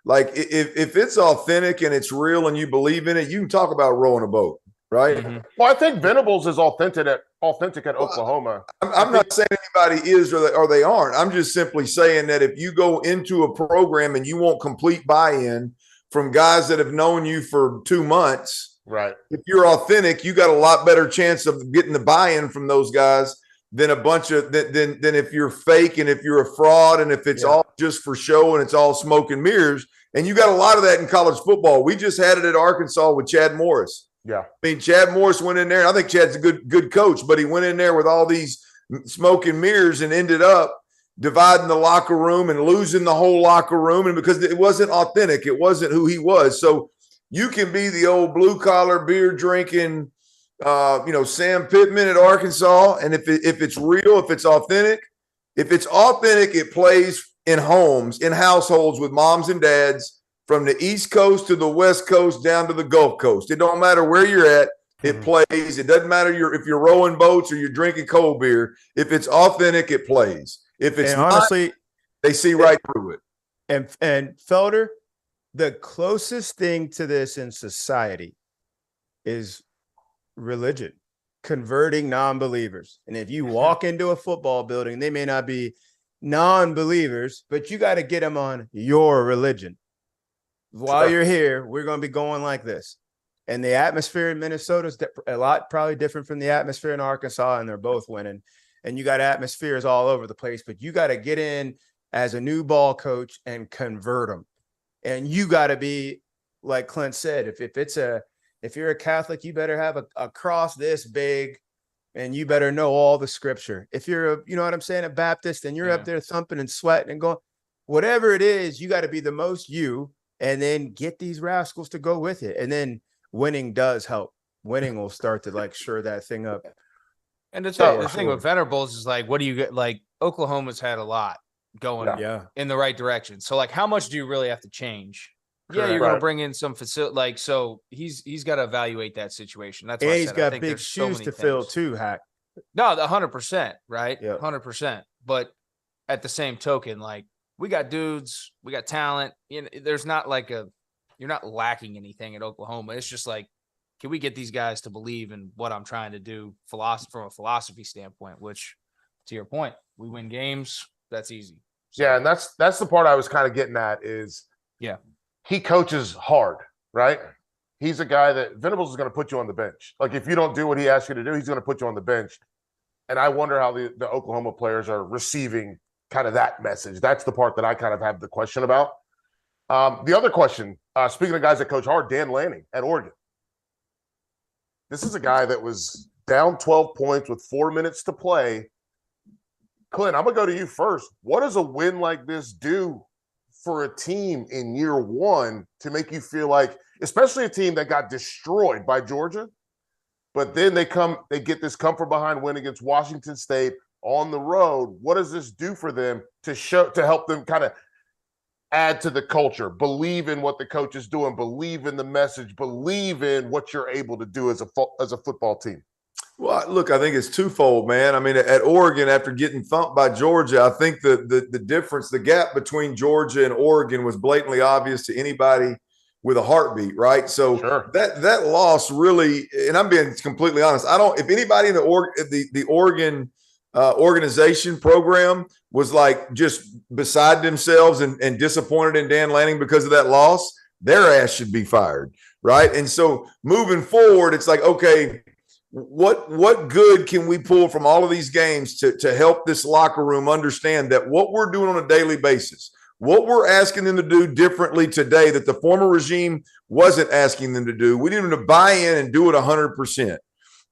Like if it's authentic and it's real and you believe in it, you can talk about rowing a boat, right?
Mm-hmm. Well, I think Venables is authentic at Oklahoma.
I'm not saying anybody is or they aren't. I'm just simply saying that if you go into a program and you want complete buy-in from guys that have known you for 2 months,
right?
If you're authentic, you got a lot better chance of getting the buy-in from those guys than a bunch of than if you're fake and if you're a fraud and if it's all just for show and it's all smoke and mirrors. And you got a lot of that in college football. We just had it at Arkansas with Chad Morris.
Yeah.
I mean, Chad Morris went in there. I think Chad's a good coach, but he went in there with all these smoke and mirrors and ended up dividing the locker room and losing the whole locker room. And because it wasn't authentic, it wasn't who he was. So you can be the old blue collar beer drinking, Sam Pittman at Arkansas. And if it's real, if it's authentic, it plays in homes, in households with moms and dads from the East Coast to the West Coast down to the Gulf Coast. It don't matter where you're at. It plays. It doesn't matter if you're rowing boats or you're drinking cold beer. If it's authentic, it plays. If it's
honestly,
not, they see right through it.
And Felder, The closest thing to this in society is religion, converting non-believers. And if you walk into a football building, they may not be non-believers, but you got to get them on your religion. While you're here, we're going to be going like this. And the atmosphere in Minnesota is a lot probably different from the atmosphere in Arkansas, and they're both winning. And you got atmospheres all over the place, but you got to get in as a new ball coach and convert them. And you got to be, like Clint said, if you're a Catholic, you better have a cross this big, and you better know all the scripture. If you're you know what I'm saying, a Baptist, and you're up there thumping and sweating and going, whatever it is, you got to be the most you, and then get these rascals to go with it. And then winning does help. Winning will start to like shore that thing up.
And the thing with Venerables is like, what do you get? Like Oklahoma's had a lot going in the right direction. So like, how much do you really have to change? Yeah, you're going to bring in some facility. Like, so he's got to evaluate that situation. That's why
he's got big shoes to fill too, Hack.
No, 100%, right?
Yeah.
100%. But at the same token, like we got dudes, we got talent. You know, there's not like you're not lacking anything at Oklahoma. It's just like, can we get these guys to believe in what I'm trying to do from a philosophy standpoint, which to your point, we win games. That's easy.
So, yeah. And that's the part I was kind of getting at is, he coaches hard, right? He's a guy that Venables is going to put you on the bench. Like if you don't do what he asks you to do, he's going to put you on the bench. And I wonder how the Oklahoma players are receiving kind of that message. That's the part that I kind of have the question about. The other question, speaking of guys that coach hard, Dan Lanning at Oregon. This is a guy that was down 12 points with 4 minutes to play. Clint, I'm going to go to you first. What does a win like this do for a team in year one to make you feel like, especially a team that got destroyed by Georgia, but then they get this come from behind win against Washington State on the road? What does this do for them to help them kind of add to the culture, believe in what the coach is doing, believe in the message, believe in what you're able to do as a football team?
Well, look, I think it's twofold, man. I mean, at Oregon, after getting thumped by Georgia, I think the difference, the gap between Georgia and Oregon was blatantly obvious to anybody with a heartbeat, right? So that loss really, and I'm being completely honest, if anybody in the Oregon organization program was like just beside themselves and disappointed in Dan Lanning because of that loss, their ass should be fired, right? And so moving forward, it's like, okay, what good can we pull from all of these games to help this locker room understand that what we're doing on a daily basis, what we're asking them to do differently today that the former regime wasn't asking them to do, we need them to buy in and do it 100%.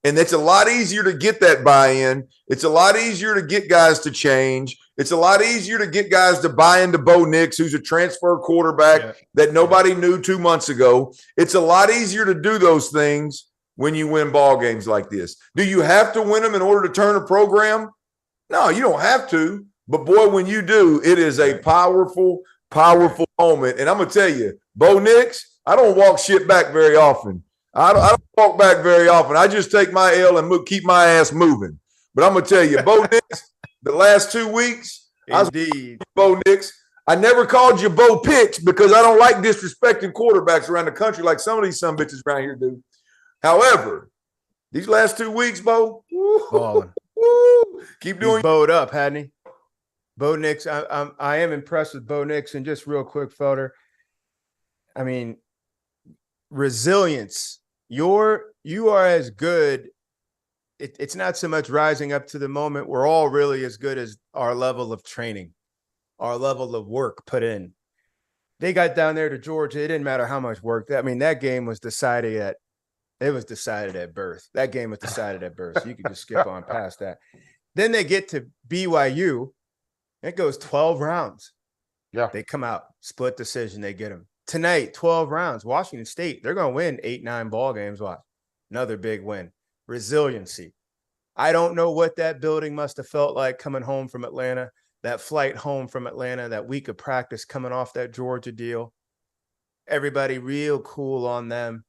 And it's a lot easier to get that buy-in. It's a lot easier to get guys to change. It's a lot easier to get guys to buy into Bo Nix, who's a transfer quarterback that nobody knew 2 months ago. It's a lot easier to do those things when you win ball games like this. Do you have to win them in order to turn a program? No, you don't have to. But, boy, when you do, it is a powerful, powerful moment. And I'm going to tell you, Bo Nix, I don't walk shit back very often. I don't walk back very often. I just take my L and keep my ass moving. But I'm going to tell you, Bo Nix, the last 2 weeks,
Indeed.
Bo Nix. I never called you Bo Pitch because I don't like disrespecting quarterbacks around the country like some of these some bitches around here do. However, these last 2 weeks, Bo, keep doing.
He's bowed up, hadn't he? Bo Nix. I am impressed with Bo Nix. And just real quick, Felder. I mean, resilience. You are as good. It's not so much rising up to the moment. We're all really as good as our level of training, our level of work put in. They got down there to Georgia. It didn't matter how much work. I mean, that game was decided at. It was decided at birth. That game was decided at birth. So you could just skip on past that. Then they get to BYU. It goes 12 rounds.
Yeah.
They come out, split decision. They get them. Tonight, 12 rounds. Washington State, they're going to win 8-9 ball games. Watch. Another big win. Resiliency. I don't know what that building must have felt like coming home from Atlanta, that flight home from Atlanta, that week of practice coming off that Georgia deal. Everybody real cool on them.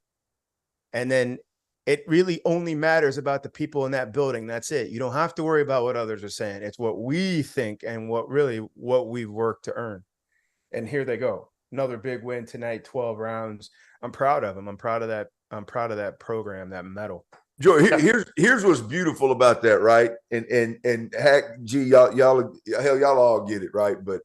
And then it really only matters about the people in that building. That's it. You don't have to worry about what others are saying. It's what we think and what we've worked to earn. And here they go. Another big win tonight, 12 rounds. I'm proud of him. I'm proud of that. I'm proud of that program, that medal.
Joe, here's what's beautiful about that, right? And heck, gee, y'all all get it, right? But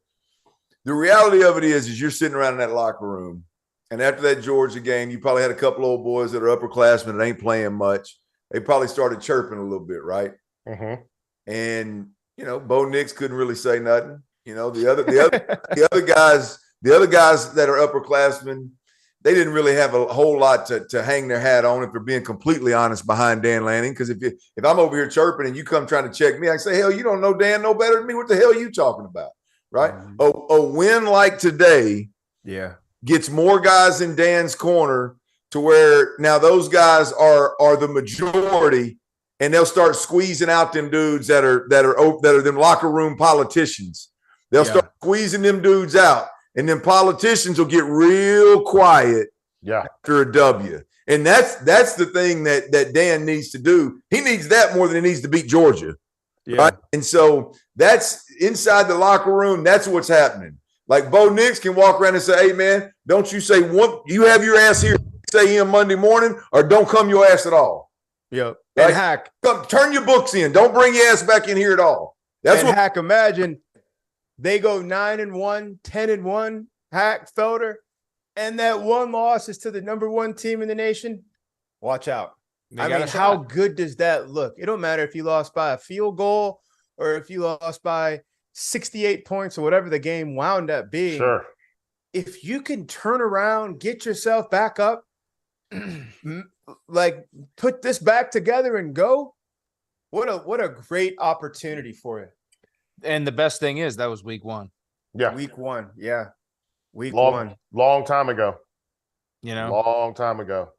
the reality of it is you're sitting around in that locker room, and after that Georgia game, you probably had a couple old boys that are upperclassmen that ain't playing much. They probably started chirping a little bit, right?
Mm-hmm.
And Bo Nix couldn't really say nothing. The other guys that are upperclassmen, they didn't really have a whole lot to hang their hat on, if they're being completely honest, behind Dan Lanning. Because if I'm over here chirping and you come trying to check me, I can say, hell, you don't know Dan no better than me. What the hell are you talking about? Right? Mm-hmm. A win like today gets more guys in Dan's corner, to where now those guys are the majority, and they'll start squeezing out them dudes that are them locker room politicians. They'll start squeezing them dudes out. And then politicians will get real quiet after a W. And that's the thing that Dan needs to do. He needs that more than he needs to beat Georgia. Yeah. Right? And so that's inside the locker room. That's what's happening. Like Bo Nix can walk around and say, hey, man, don't you say one, you have your ass here, say in Monday morning, or don't come your ass at all.
Yep.
Right?
And Hack.
Turn your books in. Don't bring your ass back in here at all. That's what
Hack, imagine they go 9-1, 10-1, Hack, Felder, and that one loss is to the number one team in the nation. Watch out. I mean, how good does that look? It don't matter if you lost by a field goal or if you lost by 68 points or whatever the game wound up being.
Sure.
If you can turn around, get yourself back up, like put this back together and go, what a great opportunity for you.
And the best thing is that was week one.
Yeah.
Week one. Yeah. Week
long,
one.
Long time ago.
Long
time ago.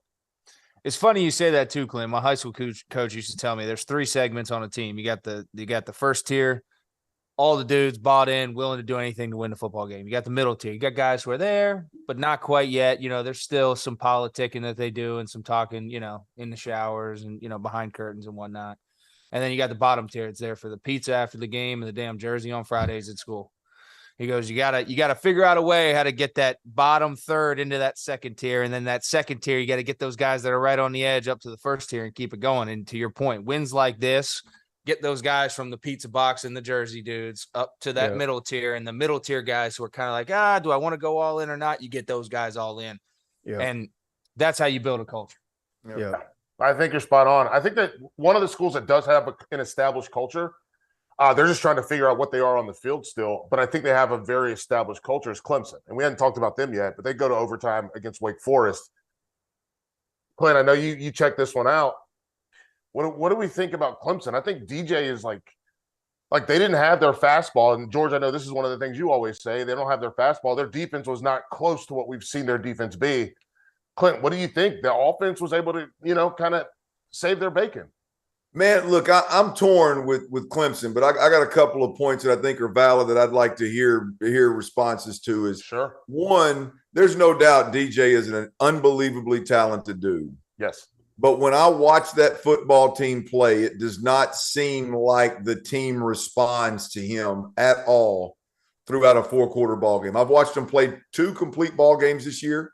It's funny you say that too, Clint. My high school coach used to tell me there's 3 segments on a team. You got the first tier, all the dudes bought in, willing to do anything to win the football game. You got the middle tier. You got guys who are there, but not quite yet. There's still some politicking that they do and some talking, in the showers and, behind curtains and whatnot. And then you got the bottom tier. It's there for the pizza after the game and the damn jersey on Fridays at school. He goes, you gotta figure out a way how to get that bottom third into that second tier. And then that second tier, you got to get those guys that are right on the edge up to the first tier and keep it going. And to your point, wins like this, get those guys from the pizza box and the jersey dudes up to that middle tier, and the middle tier guys who are kind of like, do I want to go all in or not? You get those guys all in. Yeah. And that's how you build a culture.
Yeah.
I think you're spot on. I think that one of the schools that does have an established culture, they're just trying to figure out what they are on the field still, but I think they have a very established culture, is Clemson. And we hadn't talked about them yet, but they go to overtime against Wake Forest. Clint, I know you checked this one out. What do we think about Clemson? I think DJ is like they didn't have their fastball. And George, I know this is one of the things you always say. They don't have their fastball. Their defense was not close to what we've seen their defense be. Clint, what do you think? The offense was able to, kind of save their bacon?
Man, look, I'm torn with Clemson, but I got a couple of points that I think are valid that I'd like to hear responses to. Is
sure.
One, there's no doubt DJ is an unbelievably talented dude.
Yes.
But when I watch that football team play, it does not seem like the team responds to him at all throughout a 4-quarter ball game. I've watched them play 2 complete ball games this year,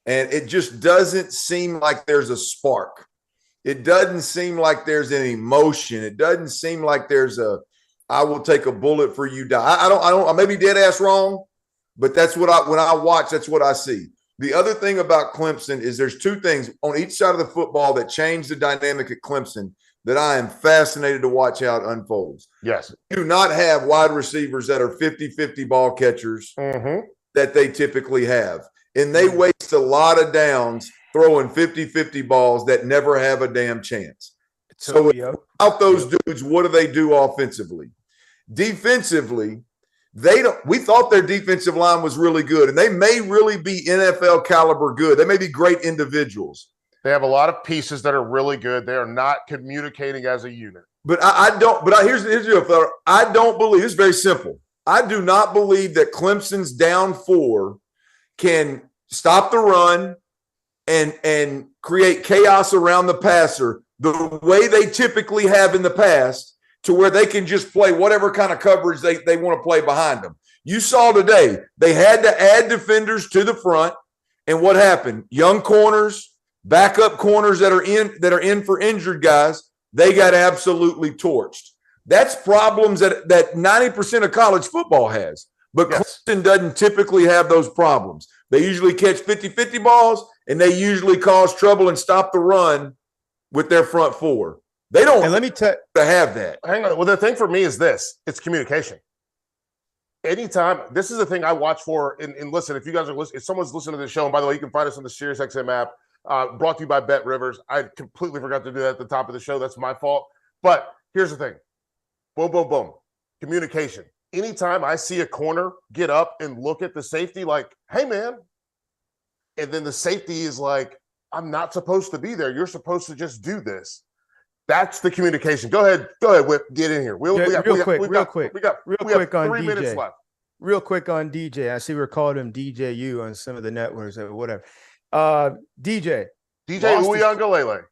and it just doesn't seem like there's a spark. It doesn't seem like there's an emotion. It doesn't seem like there's I will take a bullet for you. I may be dead ass wrong, but that's when I watch, that's what I see. The other thing about Clemson is there's 2 things on each side of the football that change the dynamic at Clemson that I am fascinated to watch how it unfolds.
Yes.
You do not have wide receivers that are 50-50 ball catchers that they typically have. And they waste a lot of downs throwing 50-50 balls that never have a damn chance. So without those dudes, what do they do offensively? Defensively, we thought their defensive line was really good, and they may really be NFL caliber good. They may be great individuals.
They have a lot of pieces that are really good. They are not communicating as a unit.
But here's the deal, fella. I don't believe, it's very simple. I do not believe that Clemson's down 4 can stop the run and create chaos around the passer the way they typically have in the past, to where they can just play whatever kind of coverage they want to play behind them. You saw today, they had to add defenders to the front. And what happened? Young corners, backup corners that are in for injured guys, they got absolutely torched. That's problems that 90% of college football has. But
Yes.
Clemson doesn't typically have those problems. They usually catch 50-50 balls, and they usually cause trouble and stop the run with their front four. They don't
And let me tell
to have that.
Hang on. Well, the thing for me is this: it's communication. Anytime, this is the thing I watch for. And listen, if you guys are listening, if someone's listening to the show, and by the way, you can find us on the SiriusXM app, brought to you by BetRivers. I completely forgot to do that at the top of the show. That's my fault. But here's the thing: boom, boom, boom. Communication. Anytime I see a corner get up and look at the safety, like, "Hey, man," and then the safety is like, "I'm not supposed to be there. You're supposed to just do this." That's the communication. Go ahead, Whip. Get in here. We got
real
3
quick
minutes left.
Real quick on DJ. I see we're calling him DJU on some of the networks or whatever. DJ
Uiagalelei.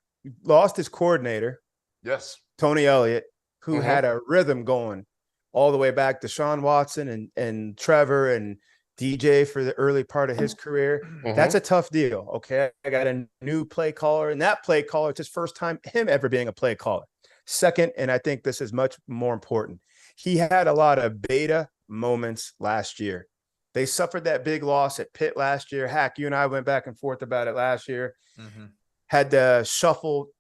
lost his coordinator,
Yes.
Tony Elliott, who
Mhm.
had a rhythm going all the way back to Sean Watson and Trevor and DJ for the early part of his career. That's a tough deal. Okay. I got a new play caller, and that play caller, it's his first time him ever being a play caller. Second, and I think this is much more important, he had a lot of beta moments last year. They suffered that big loss at Pitt last year. Hack, you and I went back and forth about it last year. Had the shuffle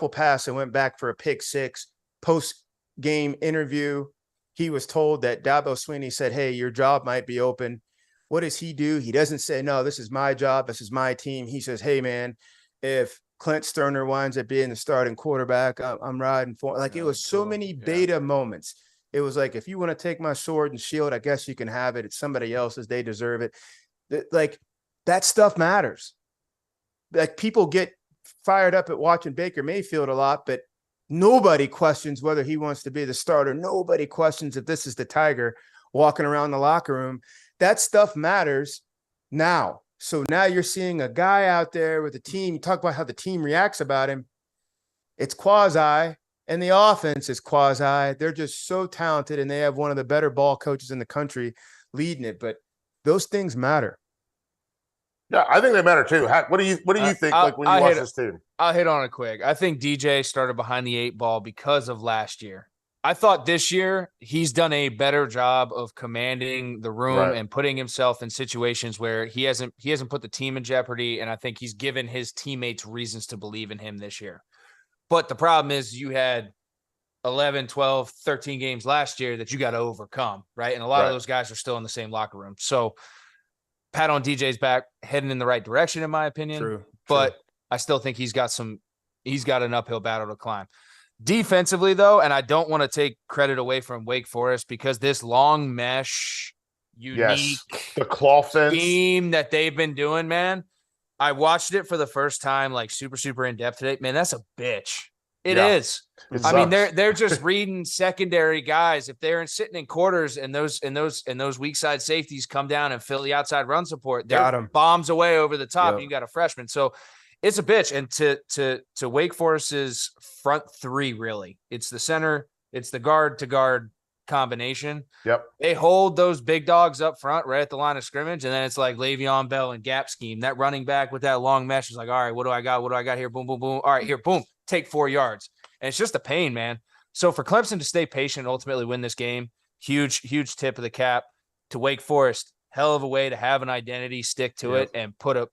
pass and went back for a pick six. Post-game interview, he was told that Dabo Swinney said, "Hey, your job might be open." What does he do? He doesn't say, "No, this is my job. This is my team." He says, "Hey, man, if Clint Stoerner winds up being the starting quarterback, I'm riding for it." Like, it was so many beta moments. It was like, if you want to take my sword and shield, I guess you can have it. It's somebody else's. They deserve it. Like, that stuff matters. Like, people get fired up at watching Baker Mayfield a lot, but nobody questions whether he wants to be the starter. Nobody questions if this is the Tiger walking around the locker room. That stuff matters now. So now you're seeing a guy out there with a team. You talk about how the team reacts about him. It's quasi, and the offense is quasi. They're just so talented, and they have one of the better ball coaches in the country leading it. But those things matter.
Yeah, I think they matter too. What do you think? Like, when you watch this team,
I'll hit on it quick. I think DJ started behind the 8 ball because of last year. I thought this year he's done a better job of commanding the room and putting himself in situations where he hasn't put the team in jeopardy. And I think he's given his teammates reasons to believe in him this year. But the problem is you had 11, 12, 13 games last year that you got to overcome, right? And a lot of those guys are still in the same locker room. So pat on DJ's back, heading in the right direction, in my opinion. But I still think he's got an uphill battle to climb. Defensively, though, and I don't want to take credit away from Wake Forest, because this long mesh, unique
the claw fence
scheme that they've been doing, man. I watched it for the first time, like super in depth today. Man, that's a bitch. It is. I mean, they're just reading secondary guys. If they're sitting in quarters and those weak side safeties come down and fill the outside run support, they're bombs away over the top. And you got a freshman. So it's a bitch. And to Wake Forest's front three, really, it's the center, it's the guard to guard combination. They hold those big dogs up front right at the line of scrimmage, and then it's like Le'Veon Bell and gap scheme. That running back with that long mesh is like, all right, what do I got here? Boom, boom, boom. All right, here, boom, take 4 yards. And it's just a pain, man. So for Clemson to stay patient and ultimately win this game, huge tip of the cap to Wake Forest. Hell of a way to have an identity, stick to it, and put a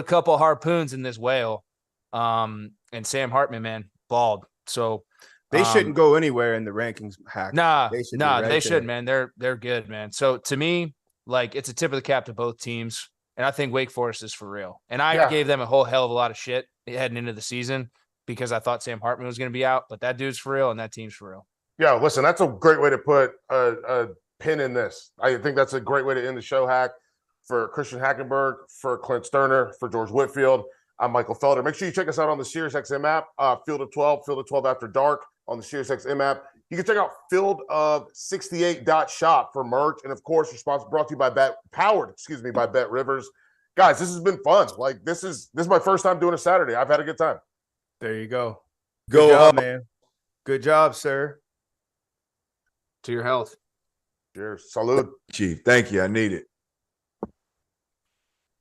couple harpoons in this whale. And Sam Hartman, man, balled. So
they shouldn't go anywhere in the rankings, Hack.
They shouldn't, man. They're good, man. So to me, like, it's a tip of the cap to both teams. And I think Wake Forest is for real. And I gave them a whole hell of a lot of shit heading into the season because I thought Sam Hartman was going to be out, but that dude's for real and that team's for real.
Yeah, listen, that's a great way to put a pin in this. I think that's a great way to end the show, Hack. For Christian Hackenberg, for Clint Stoerner, for George Whitfield, I'm Michael Felder. Make sure you check us out on the SiriusXM app, Field of 12 After Dark on the SiriusXM app. You can check out fieldof68.shop for merch. And, of course, brought to you by powered by BetRivers. Guys, this has been fun. Like, this is my first time doing a Saturday. I've had a good time.
There you go. Good job, man. Good job, sir.
To your health.
Cheers. Salud.
Chief. Thank you. I need it.